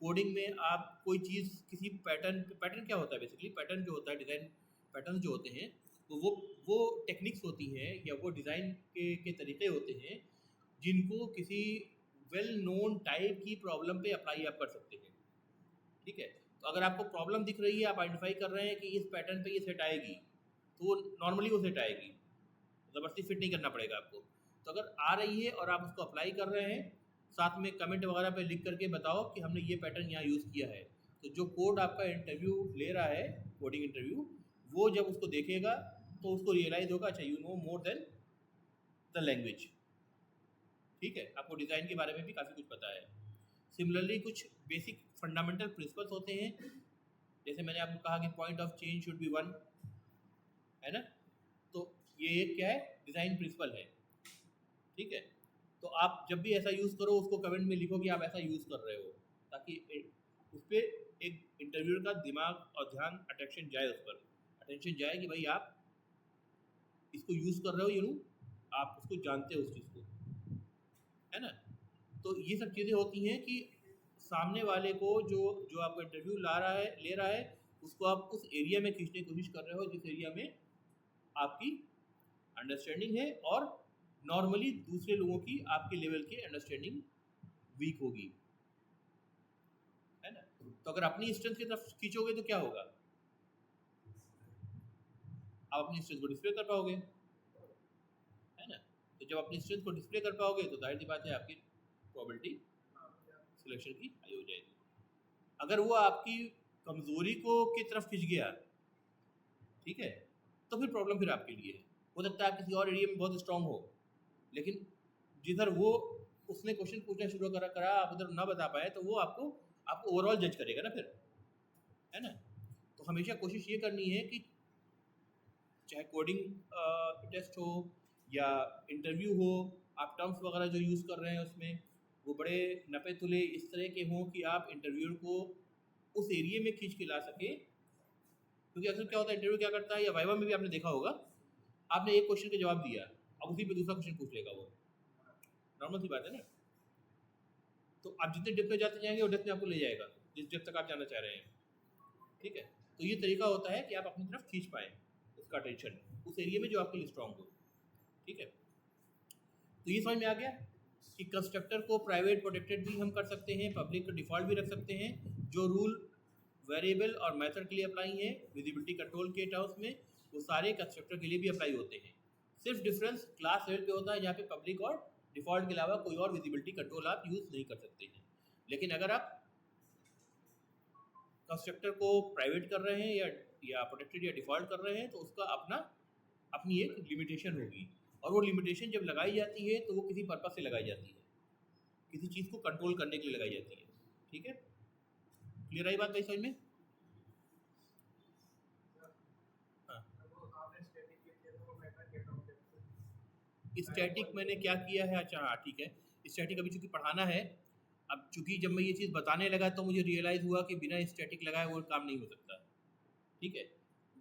कोडिंग में आप कोई चीज़ किसी पैटर्न, पैटर्न क्या होता है बेसिकली, पैटर्न जो होता है डिज़ाइन पैटर्न जो होते हैं वो टेक्निक्स होती हैं या वो डिज़ाइन के तरीके होते हैं जिनको किसी वेल नोन टाइप की प्रॉब्लम पे अप्लाई आप कर सकते हैं। ठीक है, तो अगर आपको प्रॉब्लम दिख रही है, आप आइडेंटिफाई कर रहे हैं कि इस पैटर्न पे ये सेट आएगी, तो वो नॉर्मली वो सेट आएगी, ज़बरदस्ती फिट नहीं करना पड़ेगा आपको। तो अगर आ रही है और आप उसको अप्लाई कर रहे हैं, साथ में कमेंट वगैरह पे लिख करके बताओ कि हमने ये पैटर्न यहाँ यूज़ किया है, तो जो कोड आपका इंटरव्यू ले रहा है, कोडिंग इंटरव्यू, वो जब उसको देखेगा तो उसको रियलाइज़ होगा अच्छा you know more than the language. ठीक है, आपको डिज़ाइन के बारे में भी काफ़ी कुछ पता है। सिमिलरली कुछ बेसिक फंडामेंटल प्रिंसिपल्स होते हैं, जैसे मैंने आपको कहा कि point of change should be one, है ना, तो ये एक क्या है, डिज़ाइन प्रिंसिपल है। ठीक है, तो आप जब भी ऐसा यूज़ करो उसको कमेंट में लिखो कि आप ऐसा यूज़ कर रहे हो, ताकि उस पर एक इंटरव्यूअर का दिमाग और ध्यान अटेंशन जाए, उस पर अटेंशन जाए कि भाई आप इसको यूज़ कर रहे हो, आप उसको जानते हो उस चीज़ को, है ना। तो ये सब चीज़ें होती हैं कि सामने वाले को जो जो आपको इंटरव्यू ले रहा है, उसको आप उस एरिया में खींचने की कोशिश कर रहे हो जिस एरिया में आपकी अंडरस्टैंडिंग है और नॉर्मली दूसरे लोगों की आपके लेवल की अंडरस्टैंडिंग वीक होगी, है ना। तो अगर अपनी स्ट्रेंथ की तरफ खींचोगे तो क्या होगा, आप अपनी स्ट्रेंथ को डिस्प्ले कर पाओगे, है ना। तो जब अपनी स्ट्रेंथ को डिस्प्ले कर पाओगे तो जाहिर सी बात है आपकी प्रोबेबिलिटी सिलेक्शन की हाई हो जाएगी। अगर वो आपकी कमज़ोरी को की तरफ खिंच गया, ठीक है, तो फिर प्रॉब्लम फिर आपके लिए है। हो सकता है आप किसी और एरिया में बहुत स्ट्रांग हो, लेकिन जिधर वो उसने क्वेश्चन पूछना शुरू करा आप उधर ना बता पाए, तो वो आपको ओवरऑल जज करेगा ना फिर, है ना। तो हमेशा कोशिश ये करनी है कि चाहे कोडिंग टेस्ट हो या इंटरव्यू हो, आप टर्म्स वगैरह जो यूज़ कर रहे हैं उसमें वो बड़े नपे तुले इस तरह के हों कि आप इंटरव्यूअर को उस एरिया में खींच के ला सके। क्योंकि अक्सर क्या होता है, इंटरव्यू क्या करता है या वाइवा में भी आपने देखा होगा, आपने एक क्वेश्चन का जवाब दिया, अब उसी पे दूसरा क्वेश्चन पूछ लेगा वो, नॉर्मल सी बात है ना। तो आप जितने डेप्थ में जाते जाएंगे वो डेप्थ में आपको ले जाएगा जिस डेप्थ तक आप जाना चाह रहे हैं। ठीक है, तो ये तरीका होता है कि आप अपनी तरफ खींच पाएँ उसका अटेंशन उस एरिया में जो आपके लिए स्ट्रांग हो। ठीक है, तो ये समझ में आ गया कि कंस्ट्रक्टर को प्राइवेट प्रोटेक्टेड भी हम कर सकते हैं, पब्लिक को डिफ़ॉल्ट भी रख सकते हैं। जो रूल वेरिएबल और मेथड के लिए अप्लाई हैं विजिबिलिटी कंट्रोल के टर्म्स में, वो सारे कंस्ट्रक्टर के लिए भी अप्लाई होते हैं। सिर्फ डिफरेंस क्लास लेवल पे होता है जहाँ पे पब्लिक और डिफ़ॉल्ट के अलावा कोई और विजिबिलिटी कंट्रोल आप यूज़ नहीं कर सकते हैं। लेकिन अगर आप कंस्ट्रक्टर को प्राइवेट कर रहे हैं या प्रोटेक्टेड या डिफ़ॉल्ट कर रहे हैं, तो उसका अपनी एक लिमिटेशन होगी, और वो लिमिटेशन जब लगाई जाती है तो वो किसी पर्पज़ से लगाई जाती है, किसी चीज़ को कंट्रोल करने के लिए लगाई जाती है। ठीक है, क्लियर आई बात भाई समझ में? हाँ, स्टैटिक मैंने क्या किया है, अच्छा हाँ ठीक है, स्टैटिक अभी चूँकि पढ़ाना है, अब चूँकि जब मैं ये चीज़ बताने लगा तो मुझे रियलाइज़ हुआ कि बिना स्टैटिक लगाए वो काम नहीं हो सकता। ठीक है,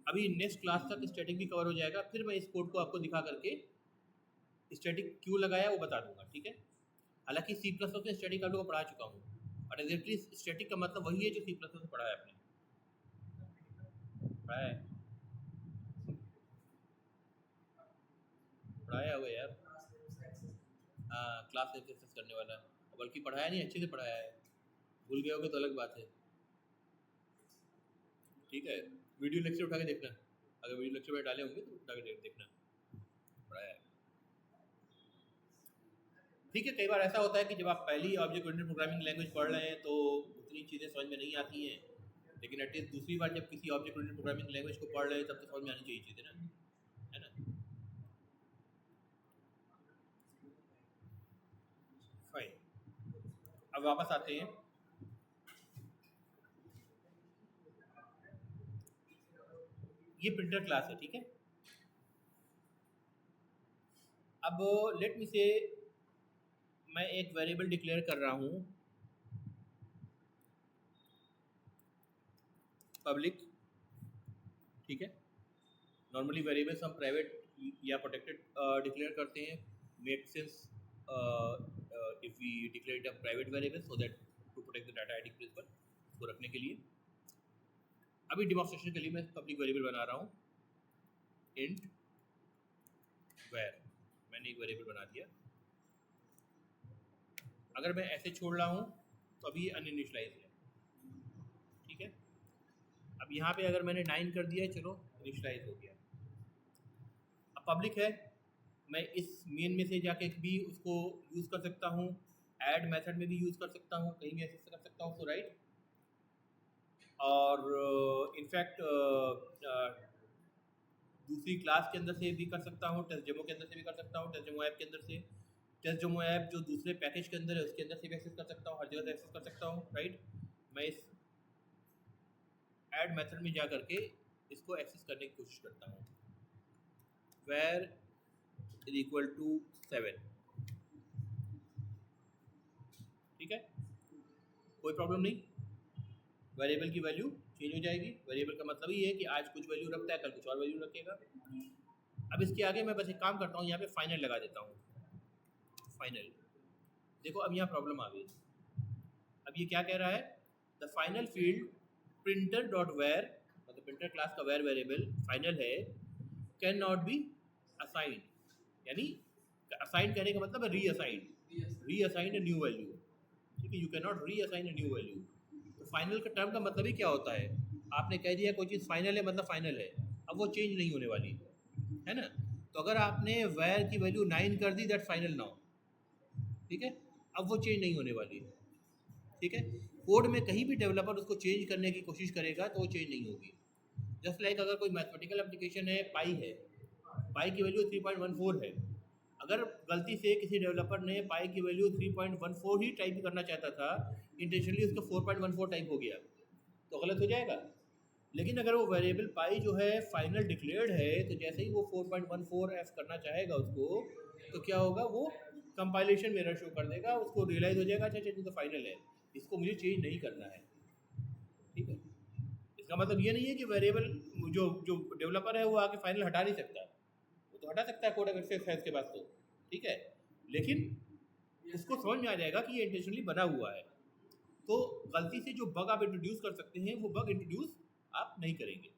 अभी नेक्स्ट क्लास तक स्टैटिक भी कवर हो जाएगा, फिर मैं इस कोड को आपको दिखा करके स्टैटिक क्यों लगाया वो बता दूंगा। ठीक है, हालांकि सी प्लस में स्टैटिक आप लोगों को पढ़ा चुका हूँ, और एग्जैक्टली स्टैटिक का मतलब वही है जो सी प्लस में पढ़ा है आपने, पढ़ाया हुआ यार। हाँ, क्लास एक्सेस करने वाला, बल्कि पढ़ाया नहीं, अच्छे से पढ़ाया है, भूल गए होगे तो अलग बात है। ठीक है, वीडियो लेक्चर उठा के देखना, अगर वीडियो लेक्चर में डाले होंगे तो उठा के देखना, पढ़ाया है। ठीक है, कई बार ऐसा होता है कि जब आप पहली ऑब्जेक्ट ओरिएंटेड प्रोग्रामिंग लैंग्वेज पढ़ रहे हैं तो उतनी चीज़ें समझ में नहीं आती हैं, लेकिन एटलीस्ट दूसरी बार जब किसी ऑब्जेक्ट ओरिएंटेड प्रोग्रामिंग लैंग्वेज को पढ़ रहे हैं तब तो समझ में आनी चाहिए चीज़ें ना, है ना। फाइन, अब वापस आते हैं। ये प्रिंटर क्लास है, ठीक है। अब लेट मी से मैं एक वेरिएबल डिक्लेयर कर रहा हूँ पब्लिक, ठीक है। नॉर्मली वेरिएबल्स हम प्राइवेट या प्रोटेक्टेड डिक्लेयर करते हैं, make sense if we declare it a private variable so that to protect the data ID principle, उसको रखने के लिए। अभी डिमॉन्स्ट्रेशन के लिए मैं पब्लिक वेरिएबल बना रहा हूँ इंट where, मैंने एक वेरिएबल बना दिया। अगर मैं ऐसे छोड़ रहा हूँ तो अभी ये अनइनिशियलाइज है, ठीक है। अब यहाँ पे अगर मैंने 9 कर दिया है, चलो इनिशियलाइज हो गया। अब पब्लिक है, मैं इस मेन में से जाके भी उसको यूज़ कर सकता हूँ, ऐड मेथड में भी यूज़ कर सकता हूँ, कहीं भी ऐसे कर सकता हूँ, तो राइट। और इनफैक्ट दूसरी क्लास के अंदर से भी कर सकता हूँ, टेस्ट डेमो के अंदर से भी कर सकता हूँ, टेस्ट डेमो ऐप के अंदर से, टेस्ट डेमो ऐप जो दूसरे पैकेज के अंदर है उसके अंदर से भी एक्सेस कर सकता हूँ, हर जगह से एक्सेस कर सकता हूँ, राइट। मैं इस ऐड मेथड में जा करके इसको एक्सेस करने की कोशिश करता हूँ, where इज इक्वल टू 7, ठीक है, कोई प्रॉब्लम नहीं। वेरिएबल की वैल्यू चेंज हो जाएगी। वेरिएबल का मतलब ही है कि आज कुछ वैल्यू रखता है, कल कुछ और वैल्यू रखेगा। अब इसके आगे मैं बस एक काम करता हूँ, यहाँ पे फाइनल लगा देता हूँ, फाइनल। देखो अब यहाँ प्रॉब्लम आ गई। अब ये क्या कह रहा है, the final field printer dot where, मतलब प्रिंटर क्लास का वेयर वेरिएबल फाइनल है, कैन नॉट बी असाइंड, यानी असाइन करने का मतलब है रीअसाइंड ए न्यू वैल्यू, ठीक है। You can not reassign a new value. तो फाइनल का टर्म का मतलब ही क्या होता है, आपने कह दिया कोई चीज़ फाइनल है मतलब फाइनल है, अब वो चेंज नहीं होने वाली है ना। तो अगर आपने वेयर की वैल्यू 9 कर दी, दैट फाइनल नाउ, ठीक है, अब वो चेंज नहीं होने वाली, ठीक है। कोड में कहीं भी डेवलपर उसको चेंज करने की कोशिश करेगा तो वो चेंज नहीं होगी। जस्ट लाइक अगर कोई मैथमेटिकल एप्लीकेशन है, पाई है, पाई की वैल्यू 3.14 है, अगर गलती से किसी डेवलपर ने पाई की वैल्यू 3.14 ही टाइप करना चाहता था, इंटेंशनली उसका 4.14 टाइप हो गया, तो गलत हो जाएगा। लेकिन अगर वो वेरिएबल पाई जो है फाइनल डिक्लेयर्ड है, तो जैसे ही वो 4.14 करना चाहेगा उसको, तो क्या होगा, वो कंपाइलेशन में एरर शो कर देगा, उसको रियलाइज हो जाएगा अच्छा चेंज तो फाइनल है, इसको मुझे चेंज नहीं करना है, ठीक है। इसका मतलब ये नहीं है कि वेरिएबल जो जो डेवलपर है वो आके फाइनल हटा नहीं सकता, वो तो हटा सकता है कोड अगर एक्सेस है इसके पास तो, ठीक है। लेकिन इसको समझ में आ जाएगा कि ये इंटेंशनली बना हुआ है, तो गलती से जो बग आप इंट्रोड्यूस कर सकते हैं वो बग इंट्रोड्यूस आप नहीं करेंगे,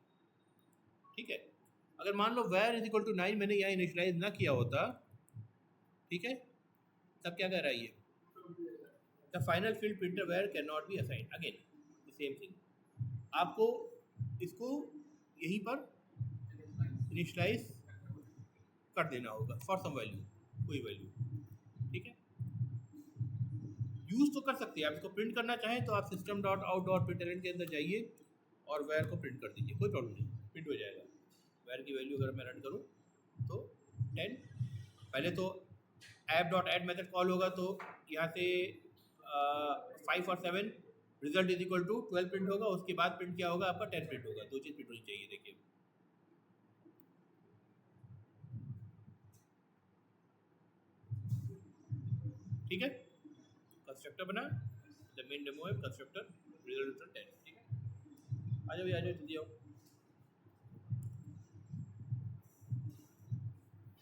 ठीक है। अगर मान लो वेयर इज इक्वल टू 9 मैंने यहाँ इनिशियलाइज ना किया होता, ठीक है, तब क्या कह रहा है ये, the final field printer where can not be assign, again the same thing. आपको इसको यहीं पर इनिशियलाइज कर देना होगा फॉर सम वैल्यू, कोई वैल्यू, ठीक है। यूज़ तो कर सकते हैं आप, इसको प्रिंट करना चाहें तो आप system dot out dot println के अंदर जाइए और वेयर को प्रिंट कर दीजिए, कोई प्रॉब्लम नहीं, प्रिंट हो जाएगा। वेयर की वैल्यू अगर मैं रन करूँ तो 10, पहले तो app dot add method call होगा, तो यहाँ से 5 और 7 result is equal to 12 print होगा, उसके बाद प्रिंट क्या होगा आपका 10 प्रिंट होगा, दो चीज़ प्रिंट होनी चाहिए, देखिए। ठीक है, कंस्ट्रक्टर बना, द मेन डेमो है कंस्ट्रक्टर रिजल्ट रिटर्न 10, ठीक है। आ जाओ आ जाओ जल्दी आओ।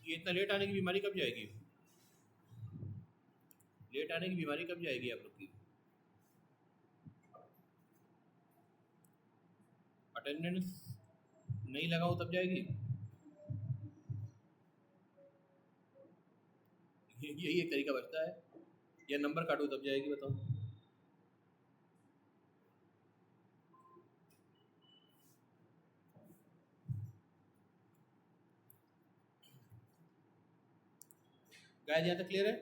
ये इतना लेट आने की बीमारी कब जाएगी, लेट आने की बीमारी कब जाएगी आप लोग की, अटेंडेंस नहीं लगाओ तब जाएगी, यही एक तरीका बचता है, या नंबर काटो तब जाएगी, बताओ। गाइस यहाँ तक क्लियर है।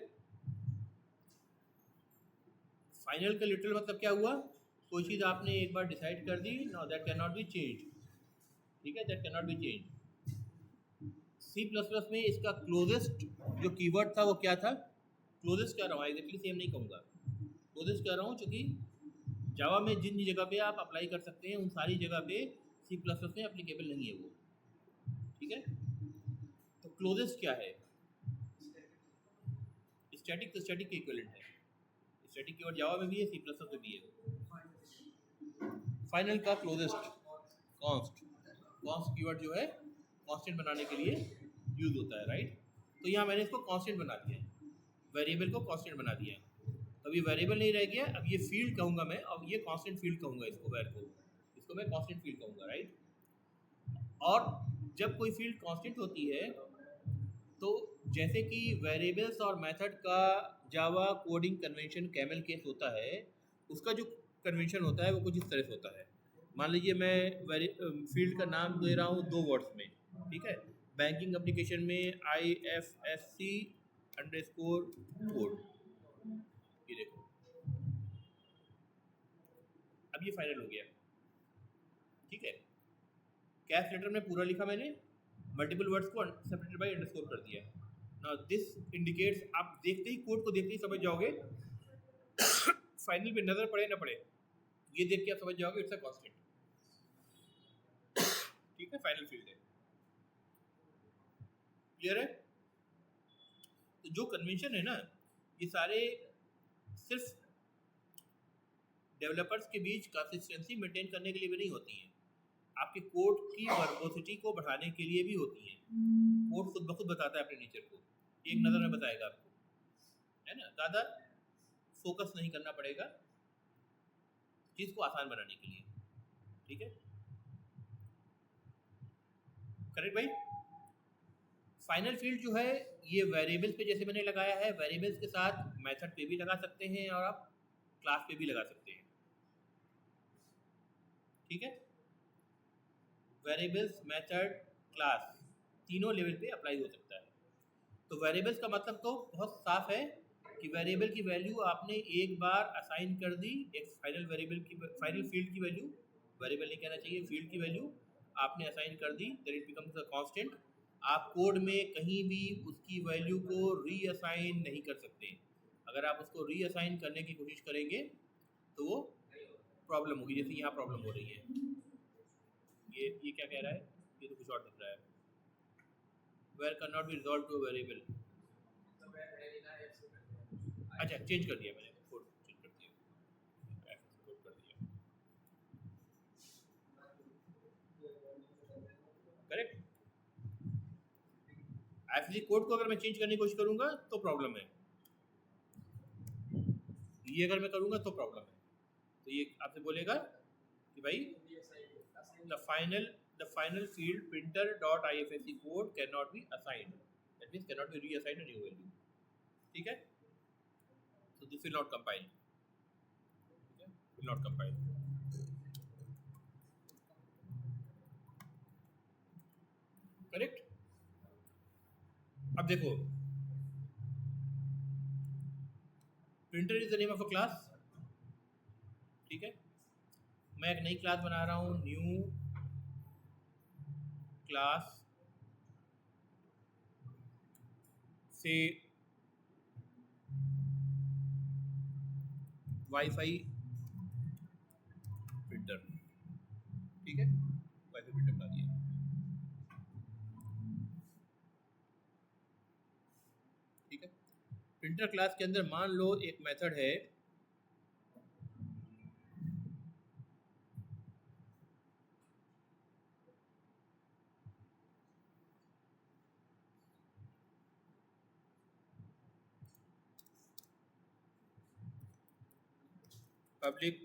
फाइनल का लिटरल मतलब क्या हुआ, कोई चीज़ आपने एक बार डिसाइड कर दी, no that can not be change, ठीक है, that can not be change. C plus plus में इसका क्लोजेस्ट जो कीवर्ड था वो क्या था, क्लोजेस्ट कह रहा हूँ, एग्जैक्टली सेम नहीं कहूँगा, क्लोजेस्ट कह रहा हूँ, क्योंकि जावा में जिन जगह पे आप अप्लाई कर सकते हैं उन सारी जगह पे सी प्लस प्लस में अप्लीकेबल नहीं है वो, ठीक है। तो क्लोजेस्ट क्या है, स्टैटिक, तो स्टैटिक के इक्विवेलेंट है, स्टैटिक कीवर्ड जावा में भी है, सी प्लस प्लस में भी है। फाइनल का क्लोजेस्ट कॉन्स्ट, कॉन्स्ट कीवर्ड जो है कांस्टेंट बनाने के लिए यूज होता है, राइट। तो यहाँ मैंने इसको कांस्टेंट बना दिया है, वेरिएबल को कांस्टेंट बना दिया है, अब ये वेरिएबल नहीं रह गया, अब ये फील्ड कहूँगा मैं, अब ये कांस्टेंट फील्ड कहूँगा इसको, वेर को, इसको मैं कांस्टेंट फील्ड कहूँगा, राइट। और जब कोई फील्ड कांस्टेंट होती है तो जैसे कि वेरिएबल्स और मेथड का Java coding convention camel case होता है, उसका जो कन्वेंशन होता है वो कुछ इस तरह से होता है। मान लीजिए मैं फील्ड का नाम दे रहा हूँ 2 वर्ड्स में, ठीक है। बैंकिंग एप्लीकेशन में IFSC अंडरस्कोर कोड, ये देखो, अब ये फाइनल हो गया, ठीक है। कैश लेटर में पूरा लिखा मैंने, मल्टीपल वर्ड्स को सेपरेटेड बाय अंडरस्कोर कर दिया। नाउ दिस इंडिकेट्स, आप देखते ही कोड को देखते ही समझ जाओगे, फाइनल पे नजर पड़े ना पड़े, ये देख के आप समझ जाओगे इट्स अ कांस्टेंट, ठीक है। फाइनल फील्ड है, क्लियर है। तो जो कन्वेंशन है ना, ये सारे सिर्फ डेवलपर्स के बीच कंसिस्टेंसी मेंटेन करने के लिए भी नहीं होती हैं, आपके कोड की वर्बोसिटी को बढ़ाने के लिए भी होती हैं। कोड खुद ब खुद बताता है अपने नेचर को, एक नज़र में बताएगा आपको, है ना। ज़्यादा फोकस नहीं करना पड़ेगा चीज़ को आसान बनाने के लिए, ठीक है। करेक्ट भाई। फाइनल फील्ड जो है ये वेरिएबल्स पे जैसे मैंने लगाया है, वेरिएबल्स के साथ मेथड पे भी लगा सकते हैं और आप क्लास पे भी लगा सकते हैं, ठीक है। वेरिएबल्स, मेथड, क्लास, तीनों लेवल पे अप्लाई हो सकता है। तो वेरिएबल्स का मतलब तो बहुत साफ है कि वेरिएबल की वैल्यू आपने एक बार असाइन कर दी, एक फाइनल वेरिएबल की, फाइनल फील्ड की वैल्यू, वेरिएबल नहीं कहना चाहिए, फील्ड की वैल्यू आपने असाइन कर दी, then it becomes a constant. आप कोड में कहीं भी उसकी वैल्यू को रीअसाइन नहीं कर सकते। अगर आप उसको रीअसाइन करने की कोशिश करेंगे तो वो प्रॉब्लम होगी, जैसे यहाँ प्रॉब्लम हो रही है। ये क्या कह रहा है, ये तो कुछ और दिख रहा है, where can not be resolve to variable. अच्छा, चेंज कर दिया मैंने, कोड चेंज कर दिया, कोड कर दिया, करेक्ट। एक्चुअली कोड को अगर मैं चेंज करने की कोशिश करूंगा तो प्रॉब्लम है, ये अगर मैं करूंगा तो प्रॉब्लम है। तो ये आपसे बोलेगा कि भाई the final the final field printer dot IFSC code can not be assigned, that means can not be reassigned a new value, ठीक है। So this will not compile, okay? Will not compile, correct। अब देखो, printer is the name of a class, ठीक है। मैं एक नई class बना रहा हूँ, न्यू क्लास से वाईफाई प्रिंटर, ठीक है, वाईफाई प्रिंटर बना दिया, ठीक है। प्रिंटर क्लास के अंदर मान लो एक मेथड है पब्लिक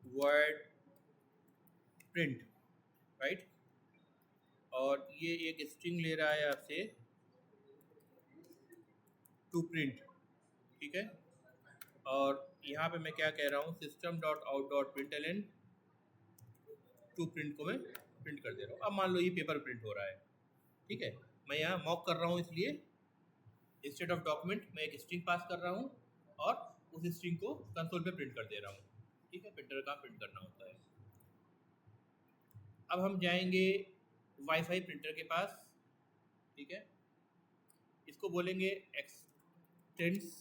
वर्ड प्रिंट, राइट, और ये एक स्ट्रिंग ले रहा है आपसे टू प्रिंट, ठीक है। और यहाँ पे मैं क्या कह रहा हूँ, system dot out dot println to print को मैं प्रिंट कर दे रहा हूँ। अब मान लो ये पेपर प्रिंट हो रहा है, ठीक है। मैं यहाँ मॉक कर रहा हूँ, इसलिए इंस्टेड ऑफ डॉक्यूमेंट मैं एक स्ट्रिंग पास कर रहा हूँ और उस स्ट्रिंग को कंसोल पे प्रिंट कर दे रहा हूँ, ठीक है। प्रिंटर का प्रिंट करना होता है। अब हम जाएंगे वाईफाई प्रिंटर के पास, ठीक है। इसको बोलेंगे एक्सटेंड्स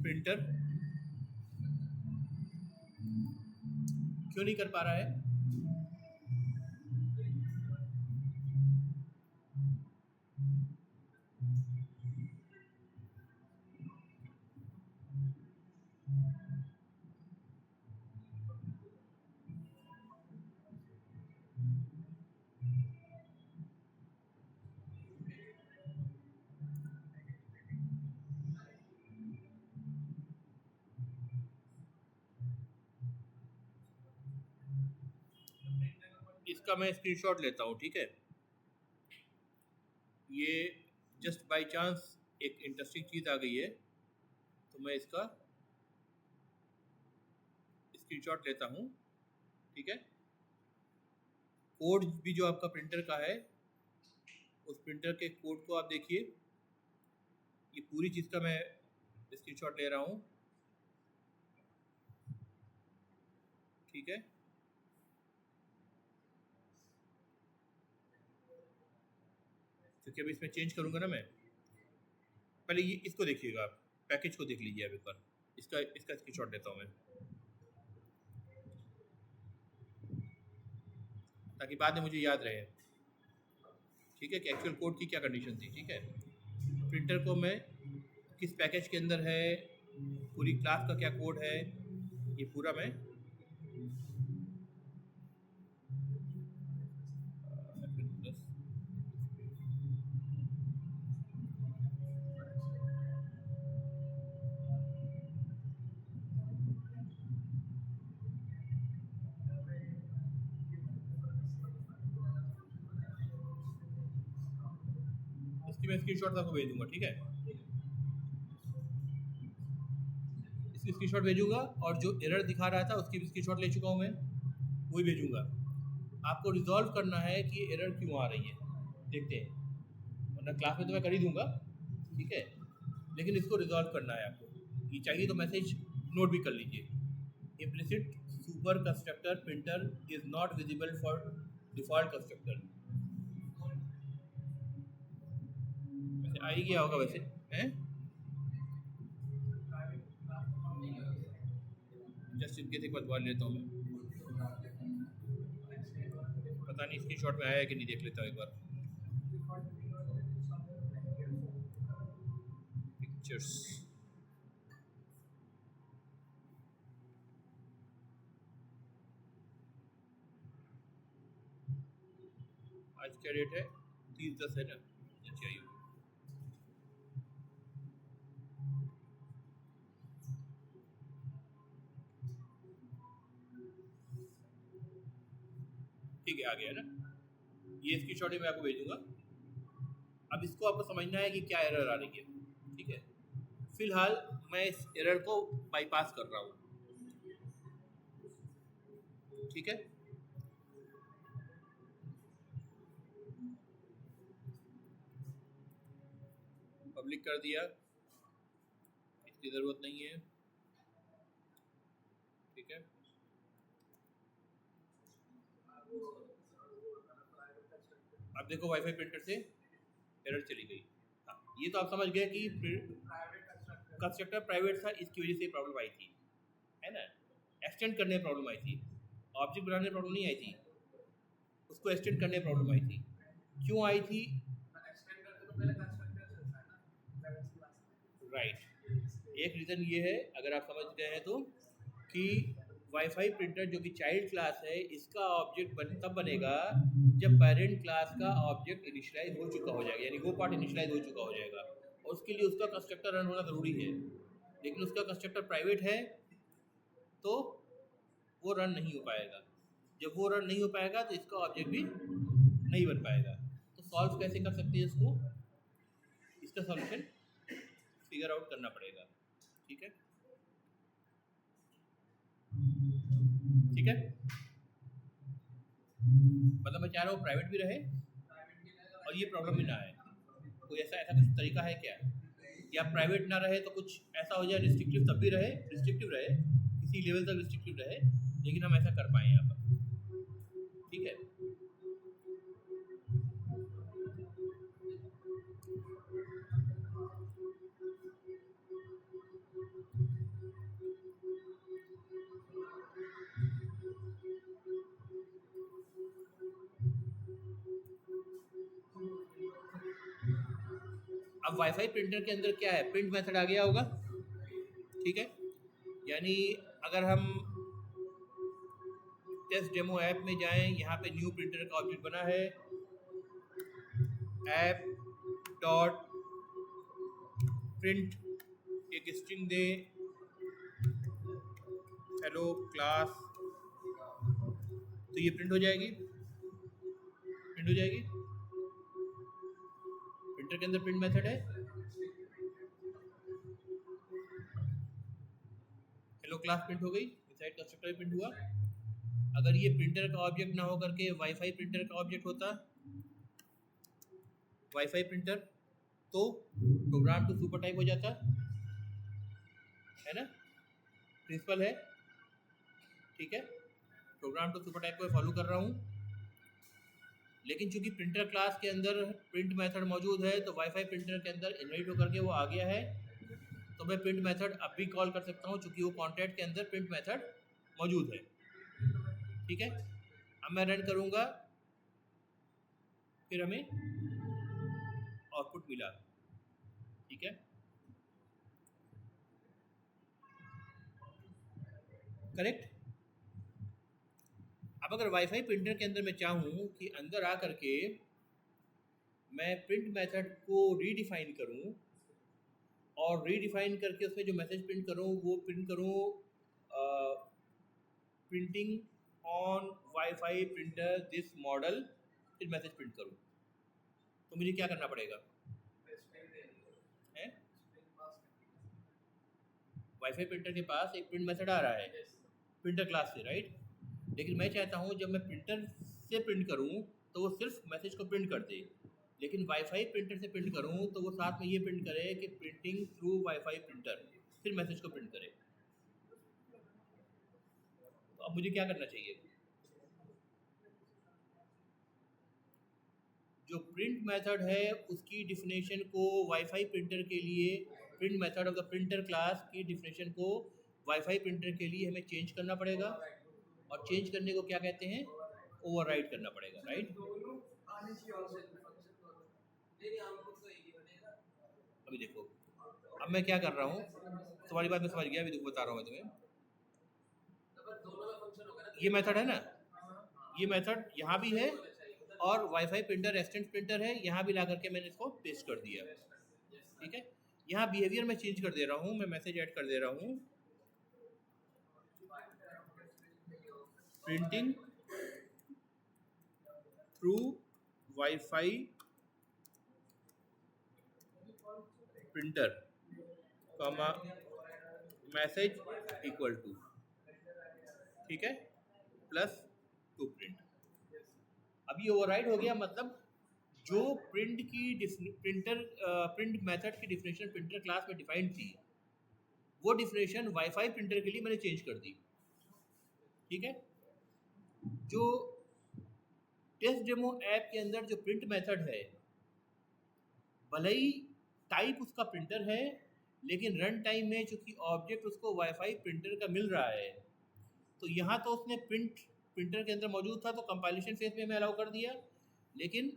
प्रिंटर, क्यों नहीं कर पा रहा है, इसका मैं स्क्रीनशॉट लेता हूँ, ठीक है। ये जस्ट बाय चांस एक इंटरेस्टिंग चीज़ आ गई है, तो मैं इसका स्क्रीनशॉट लेता हूँ, ठीक है। कोड भी जो आपका प्रिंटर का है, उस प्रिंटर के कोड को आप देखिए। ये पूरी चीज़ का मैं स्क्रीनशॉट ले रहा हूँ, ठीक है। क्योंकि अभी इसमें चेंज करूँगा ना मैं, पहले ये इसको देखिएगा, आप पैकेज को देख लीजिए अब एक बार। इसका स्क्रीनशॉट लेता हूँ मैं, ताकि बाद में मुझे याद रहे, ठीक है, कि एक्चुअल कोड की क्या कंडीशन थी, ठीक है। प्रिंटर को मैं किस पैकेज के अंदर है, पूरी क्लास का क्या कोड है, ये पूरा मैं इसकी मैं स्क्रीनशॉट आपको भेज दूंगा, ठीक है। इसकी स्क्रीनशॉट भेजूंगा, और जो एरर दिखा रहा था उसकी भी स्क्रीनशॉट ले चुका हूँ मैं, वही भेजूंगा। आपको रिजॉल्व करना है कि एरर क्यों आ रही है, देखते हैं, वरना क्लास में तो मैं कर ही दूंगा, ठीक है। लेकिन इसको रिजॉल्व करना है आपको। ये चाहिए तो मैसेज नोट भी कर लीजिए। Implicit super constructor printer is not visible for default constructor. वैसे आ ही गया होगा वैसे, हैं? जस्ट इनकेस एक बार दोबारा लेता हूँ मैं, पता नहीं स्क्रीन शॉट में आया है कि नहीं, देख लेता हूँ एक बार। पिक्चर्स, आज क्या डेट है, 30/10 है ना, नीचे आई। ठीक है, आ गया ना, ये स्क्रीन शॉट मैं आपको भेजूंगा। अब इसको आपको समझना है कि क्या एरर आ रही है, ठीक है। फिलहाल मैं इस एरर को बाईपास कर रहा हूँ, ठीक है। पब्लिक कर दिया, इसकी ज़रूरत नहीं है, ठीक है। अब देखो वाईफाई प्रिंटर से एरर चली गई। हाँ, ये तो आप समझ गए कि कंस्ट्रक्टर प्राइवेट था, इसकी वजह से प्रॉब्लम आई थी, है ना। एक्सटेंड करने में प्रॉब्लम आई थी, ऑब्जेक्ट बनाने में प्रॉब्लम नहीं आई थी, उसको एक्सटेंड करने में प्रॉब्लम आई थी। क्यों आई थी? राइट। एक रीज़न ये है, अगर आप समझ गए हैं तो, कि वाईफाई प्रिंटर जो कि चाइल्ड क्लास है, इसका ऑब्जेक्ट तब बनेगा जब पेरेंट क्लास का ऑब्जेक्ट इनिशियलाइज हो चुका हो जाएगा, यानी वो पार्ट इनिशियलाइज हो चुका हो जाएगा, और उसके लिए उसका कंस्ट्रक्टर रन होना ज़रूरी है। लेकिन उसका कंस्ट्रक्टर प्राइवेट है तो वो रन नहीं हो पाएगा। जब वो रन नहीं हो पाएगा तो इसका ऑब्जेक्ट भी नहीं बन पाएगा। तो सॉल्व कैसे कर सकते हैं इसको, इसका सॉल्यूशन फिगर आउट करना पड़ेगा, ठीक है, ठीक है। मतलब मैं चाह रहा हूँ प्राइवेट भी रहे और ये प्रॉब्लम भी ना आए। कोई ऐसा ऐसा कुछ तरीका है क्या, या प्राइवेट ना रहे तो कुछ ऐसा हो जाए रिस्ट्रिक्टिव तब भी रहे, रिस्ट्रिक्टिव रहे, किसी लेवल तक रिस्ट्रिक्टिव रहे, लेकिन हम ऐसा कर पाएँ यहाँ पर, ठीक है। अब वाईफाई प्रिंटर के अंदर क्या है, प्रिंट मेथड आ गया होगा, ठीक है। यानी अगर हम टेस्ट डेमो ऐप में जाएं, यहाँ पे न्यू प्रिंटर का ऑब्जेक्ट बना है, ऐप डॉट प्रिंट, एक स्ट्रिंग दे, हेलो क्लास, तो ये प्रिंट हो जाएगी। प्रिंट हो जाएगी। प्रिंटर के अंदर प्रिंट मेथड है, हेलो क्लास प्रिंट हो गई, इनसाइड कंस्ट्रक्टर प्रिंट हुआ। अगर ये प्रिंटर का ऑब्जेक्ट ना हो करके वाईफाई प्रिंटर का ऑब्जेक्ट होता, वाईफाई प्रिंटर, तो प्रोग्राम टू सुपर टाइप हो जाता है ना, प्रिंसिपल है, ठीक है। प्रोग्राम टू सुपर टाइप को फॉलो कर रहा हूँ, लेकिन चूंकि प्रिंटर क्लास के अंदर प्रिंट मेथड मौजूद है तो वाईफाई प्रिंटर के अंदर इनहेरिट होकर के वो आ गया है, तो मैं प्रिंट मेथड अब भी कॉल कर सकता हूँ चूंकि वो कॉन्ट्रैक्ट के अंदर प्रिंट मेथड मौजूद है, ठीक है। अब मैं रन करूँगा, फिर हमें आउटपुट मिला, ठीक है, करेक्ट। अब अगर वाईफाई प्रिंटर के अंदर मैं चाहूँ कि अंदर आ करके मैं प्रिंट मेथड को रीडिफाइन करूँ और रीडिफाइन करके उसमें जो मैसेज प्रिंट करूँ वो प्रिंट करूँ printing on wifi printer this model, फिर मैसेज प्रिंट करूँ, तो मुझे क्या करना पड़ेगा? वाईफाई प्रिंटर के पास एक प्रिंट मैसेज आ रहा है प्रिंटर क्लास से, राइट। लेकिन मैं चाहता हूँ जब मैं प्रिंटर से प्रिंट करूँ तो वो सिर्फ मैसेज को प्रिंट कर दे, लेकिन वाईफाई प्रिंटर से प्रिंट करूँ तो वो साथ में ये प्रिंट करे कि प्रिंटिंग थ्रू वाईफाई प्रिंटर, फिर मैसेज को प्रिंट करे। तो अब मुझे क्या करना चाहिए? जो प्रिंट मेथड है उसकी डिफिनेशन को वाईफाई प्रिंटर के लिए, print method of the printer class की डिफिनेशन को वाईफाई प्रिंटर के लिए हमें चेंज करना पड़ेगा, और चेंज करने को क्या कहते हैं? ओवरराइड करना पड़ेगा, राइट। अभी देखो, अब मैं क्या कर रहा हूँ, तुम्हारी बात मैं समझ गया, अभी देखो बता रहा हूँ मैं तुम्हें। ये मेथड है ना, ये मेथड यहाँ भी है और वाईफाई प्रिंटर रेस्टेंट प्रिंटर है, यहाँ भी ला करके मैंने इसको पेस्ट कर दिया, ठीक है। यहाँ बिहेवियर में चेंज कर दे रहा हूँ, मैं मैसेज ऐड कर दे रहा हूँ, printing through wifi printer comma message equal to, ठीक है, प्लस टू प्रिंट। अभी ओवरराइड हो गया, मतलब जो प्रिंट की प्रिंट मेथड की डिफिनेशन प्रिंटर क्लास में डिफाइंड थी वो डिफिनेशन वाईफाई प्रिंटर के लिए मैंने चेंज कर दी, ठीक है। जो टेस्ट डेमो ऐप के अंदर जो प्रिंट मेथड है, भले ही टाइप उसका प्रिंटर है, लेकिन रन टाइम में चूंकि ऑब्जेक्ट उसको वाईफाई प्रिंटर का मिल रहा है, तो यहाँ तो उसने प्रिंटर के अंदर मौजूद था तो कंपाइलेशन फेज में मैं अलाउ कर दिया, लेकिन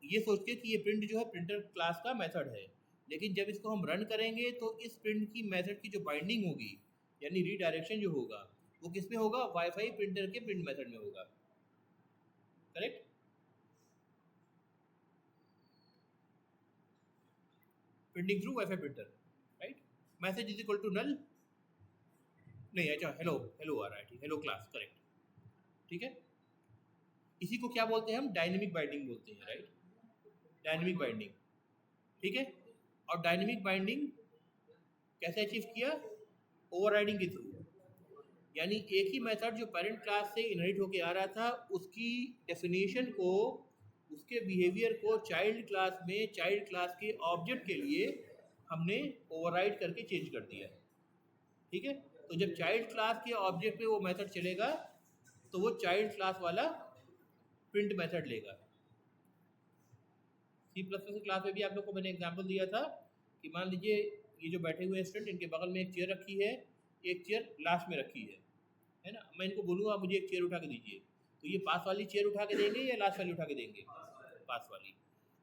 ये सोच के कि ये प्रिंट जो है प्रिंटर क्लास का मेथड है, लेकिन जब इसको हम रन करेंगे तो इस प्रिंट की मेथड की जो बाइंडिंग होगी यानी रीडायरेक्शन जो होगा वो किस में होगा? वाईफाई प्रिंटर के प्रिंट मेथड में होगा, correct. Printing through wifi printer, right. Message is equal to null, नहीं अच्छा हेलो हेलो आ रहा है, ठीक, हेलो क्लास, करेक्ट, ठीक है। इसी को क्या बोलते हैं हम? डायनेमिक बाइंडिंग बोलते हैं, राइट, डायनेमिक बाइंडिंग, ठीक है। और डायनेमिक बाइंडिंग कैसे अचीव किया? ओवरराइडिंग के थ्रू, यानी एक ही मेथड जो पेरेंट क्लास से इनहेरिट होके आ रहा था उसकी डेफिनेशन को, उसके बिहेवियर को चाइल्ड क्लास में चाइल्ड क्लास के ऑब्जेक्ट के लिए हमने ओवरराइड करके चेंज कर दिया, ठीक है। तो जब चाइल्ड क्लास के ऑब्जेक्ट पे वो मेथड चलेगा तो वो चाइल्ड क्लास वाला प्रिंट मेथड लेगा। C++ क्लास में भी आप लोग को मैंने एग्जांपल दिया था कि मान लीजिए ये जो बैठे हुए स्टूडेंट, इनके बगल में एक चेयर रखी है, एक चेयर लास्ट में रखी है ना। मैं इनको बोलूँगा आप मुझे एक चेयर उठा के दीजिए, तो ये पास वाली चेयर उठा के देंगे या लास्ट वाली उठा के देंगे? पास वाली।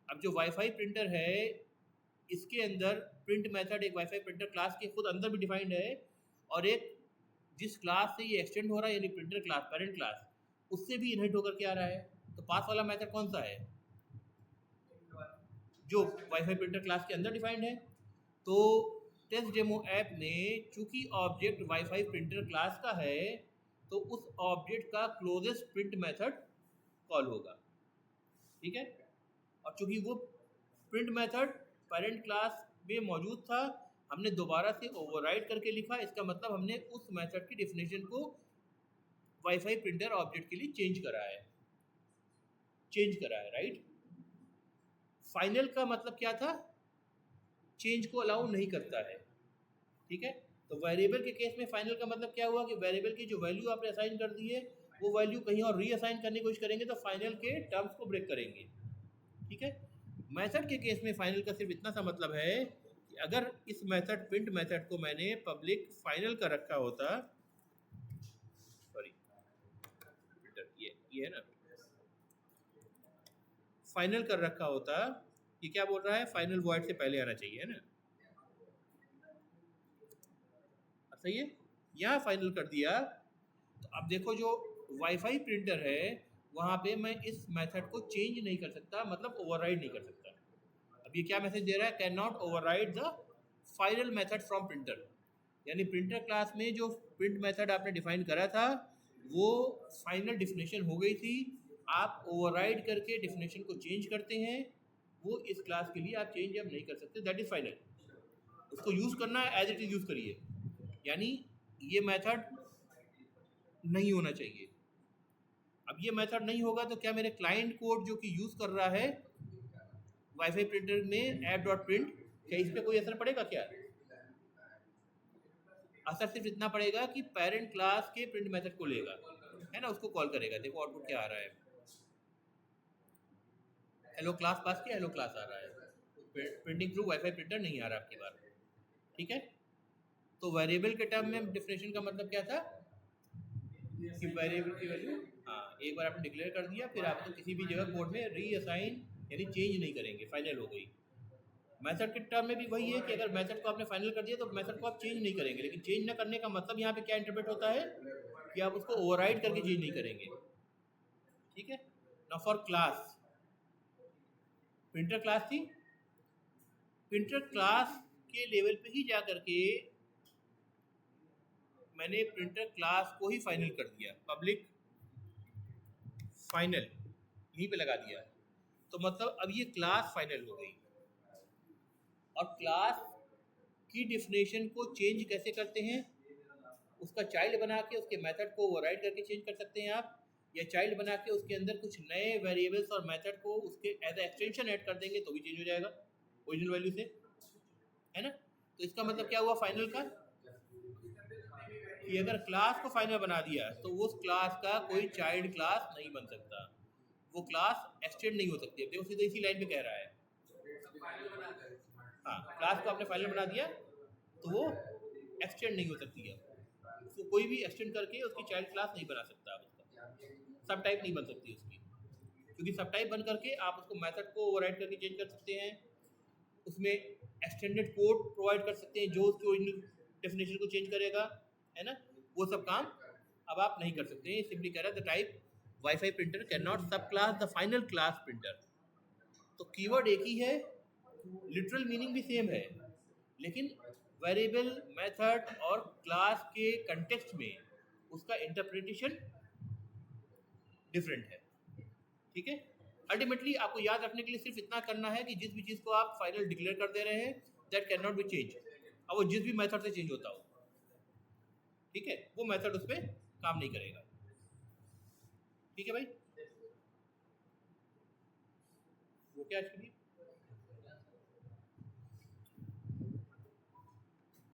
अब जो वाईफाई प्रिंटर है इसके अंदर प्रिंट मेथड एक वाईफाई प्रिंटर क्लास के खुद अंदर भी डिफाइंड है, और एक जिस क्लास से ये एक्सटेंड हो रहा है यानी प्रिंटर क्लास पेरेंट क्लास उससे भी इनहेरिट होकर के आ रहा है। तो पास वाला मेथड कौन सा है? जो वाईफाई प्रिंटर क्लास के अंदर डिफाइंड है। तो टेस्ट डेमो ऐप में चूंकि ऑब्जेक्ट वाईफाई प्रिंटर क्लास का है तो उस ऑब्जेक्ट का क्लोजेस्ट प्रिंट मेथड कॉल होगा, ठीक है। और चूंकि वो प्रिंट मेथड पेरेंट क्लास में मौजूद था, हमने दोबारा से ओवरराइड करके लिखा, इसका मतलब हमने उस मेथड की डेफिनेशन को वाईफाई प्रिंटर ऑब्जेक्ट के लिए चेंज करा है, राइट। फाइनल का मतलब क्या था, चेंज को अलाउ नहीं करता है, ठीक है। तो वेरिएबल के केस में फाइनल का मतलब क्या हुआ कि वेरिएबल की जो वैल्यू आपने असाइन कर दी है वो वैल्यू कहीं और रीअसाइन करने की कोशिश करेंगे तो फाइनल के टर्म्स को ब्रेक करेंगे, ठीक है। मेथड के केस में फाइनल का सिर्फ इतना सा मतलब है कि अगर इस मेथड प्रिंट मेथड को मैंने पब्लिक फाइनल का रखा होता, सॉरी ये है ना, फाइनल कर रखा होता, ये क्या बोल रहा है, फाइनल वॉइड से पहले आना चाहिए, है ना, सही है। यहाँ फाइनल कर दिया तो अब देखो जो वाईफाई प्रिंटर है वहाँ पे मैं इस मेथड को चेंज नहीं कर सकता, मतलब ओवरराइड नहीं कर सकता। अब ये क्या मैसेज दे रहा है, can not override the final method from printer, यानी प्रिंटर क्लास में जो प्रिंट मेथड आपने डिफाइन करा था वो फाइनल डिफिनेशन हो गई थी, आप ओवरराइड करके डिफिनेशन को चेंज करते हैं, वो इस क्लास के लिए आप चेंज अब नहीं कर सकते, दैट इज फाइनल। उसको यूज़ करना है एज इट इज़ यूज़ करिए, यानी ये मेथड नहीं होना चाहिए। अब ये मेथड नहीं होगा तो क्या मेरे क्लाइंट कोड जो कि यूज़ कर रहा है वाईफाई प्रिंटर में ऐप डॉट प्रिंट, क्या इस पर कोई असर पड़ेगा क्या? असर सिर्फ इतना पड़ेगा कि पेरेंट क्लास के प्रिंट मेथड को लेगा, है ना, उसको कॉल करेगा। देखो आउटपुट क्या आ रहा है, हेलो क्लास पास किया, हेलो क्लास आ रहा है, प्रिंटिंग थ्रू वाईफाई प्रिंटर नहीं आ रहा आपकी बार, ठीक है। तो वेरिएबल के टर्म में डिफिनेशन का मतलब क्या था कि वेरिएबल की वैल्यू, हाँ, एक बार आपने डिक्लेयर कर दिया फिर आप तो किसी भी जगह कोड में रीअसाइन यानी चेंज नहीं करेंगे, फाइनल हो गई। मेथड के टर्म में भी वही है कि अगर मेथड को आपने फाइनल कर दिया तो मेथड को आप चेंज नहीं करेंगे, लेकिन चेंज ना करने का मतलब यहाँ पे क्या इंटरप्रेट होता है कि आप उसको ओवरराइड करके चेंज नहीं करेंगे, ठीक है। ना फॉर क्लास, प्रिंटर क्लास थी, प्रिंटर क्लास के लेवल पे ही जा करके मैंने प्रिंटर क्लास को ही फाइनल कर दिया, पब्लिक फाइनल यहीं पे लगा दिया, तो मतलब अब ये क्लास फाइनल हो गई। और क्लास की डिफिनेशन को चेंज कैसे करते हैं, उसका चाइल्ड बना के उसके मेथड को ओवरराइड करके चेंज कर सकते हैं आप, या चाइल्ड बना के उसके अंदर कुछ नए वेरिएबल्स और मेथड को उसके एज एक्सटेंशन ऐड कर देंगे तो भी चेंज हो जाएगा ओरिजिनल वैल्यू से, है ना। तो इसका मतलब क्या हुआ फाइनल का कि अगर क्लास को फाइनल बना दिया तो उस क्लास का कोई चाइल्ड क्लास नहीं बन सकता, वो क्लास एक्सटेंड नहीं हो सकती। देखो सीधे इसी लाइन पे कह रहा है, हाँ, क्लास को आपने फाइनल बना दिया तो वो एक्सटेंड नहीं हो सकती है, उसको कोई भी एक्सटेंड करके उसकी चाइल्ड क्लास नहीं बना सकता, आप उसका सब टाइप नहीं बन सकती उसकी, क्योंकि सब टाइप बन करके आप उसको मेथड को ओवरराइड करके चेंज कर सकते हैं, उसमें एक्सटेंडेड कोड प्रोवाइड कर सकते हैं जो उसकी ओरिजिनल डेफिनेशन को चेंज करेगा, है ना। वो सब काम अब आप नहीं कर सकते। सिंपली कह रहा है the type wifi printer can not sub class the final class printer. तो कीवर्ड एक ही है, लिटरल मीनिंग भी सेम है, लेकिन वेरिएबल मेथड और क्लास के कंटेक्स्ट में उसका इंटरप्रिटेशन डिफरेंट है, ठीक है। अल्टीमेटली आपको याद रखने के लिए सिर्फ इतना करना है कि जिस भी चीज़ को आप फाइनल डिक्लेयर कर दे रहे हैं that can not be change, अब वो जिस भी मेथड से चेंज होता हो, ठीक है, वो मेथड उस पर काम नहीं करेगा, ठीक है भाई। वो क्या एक्चुअली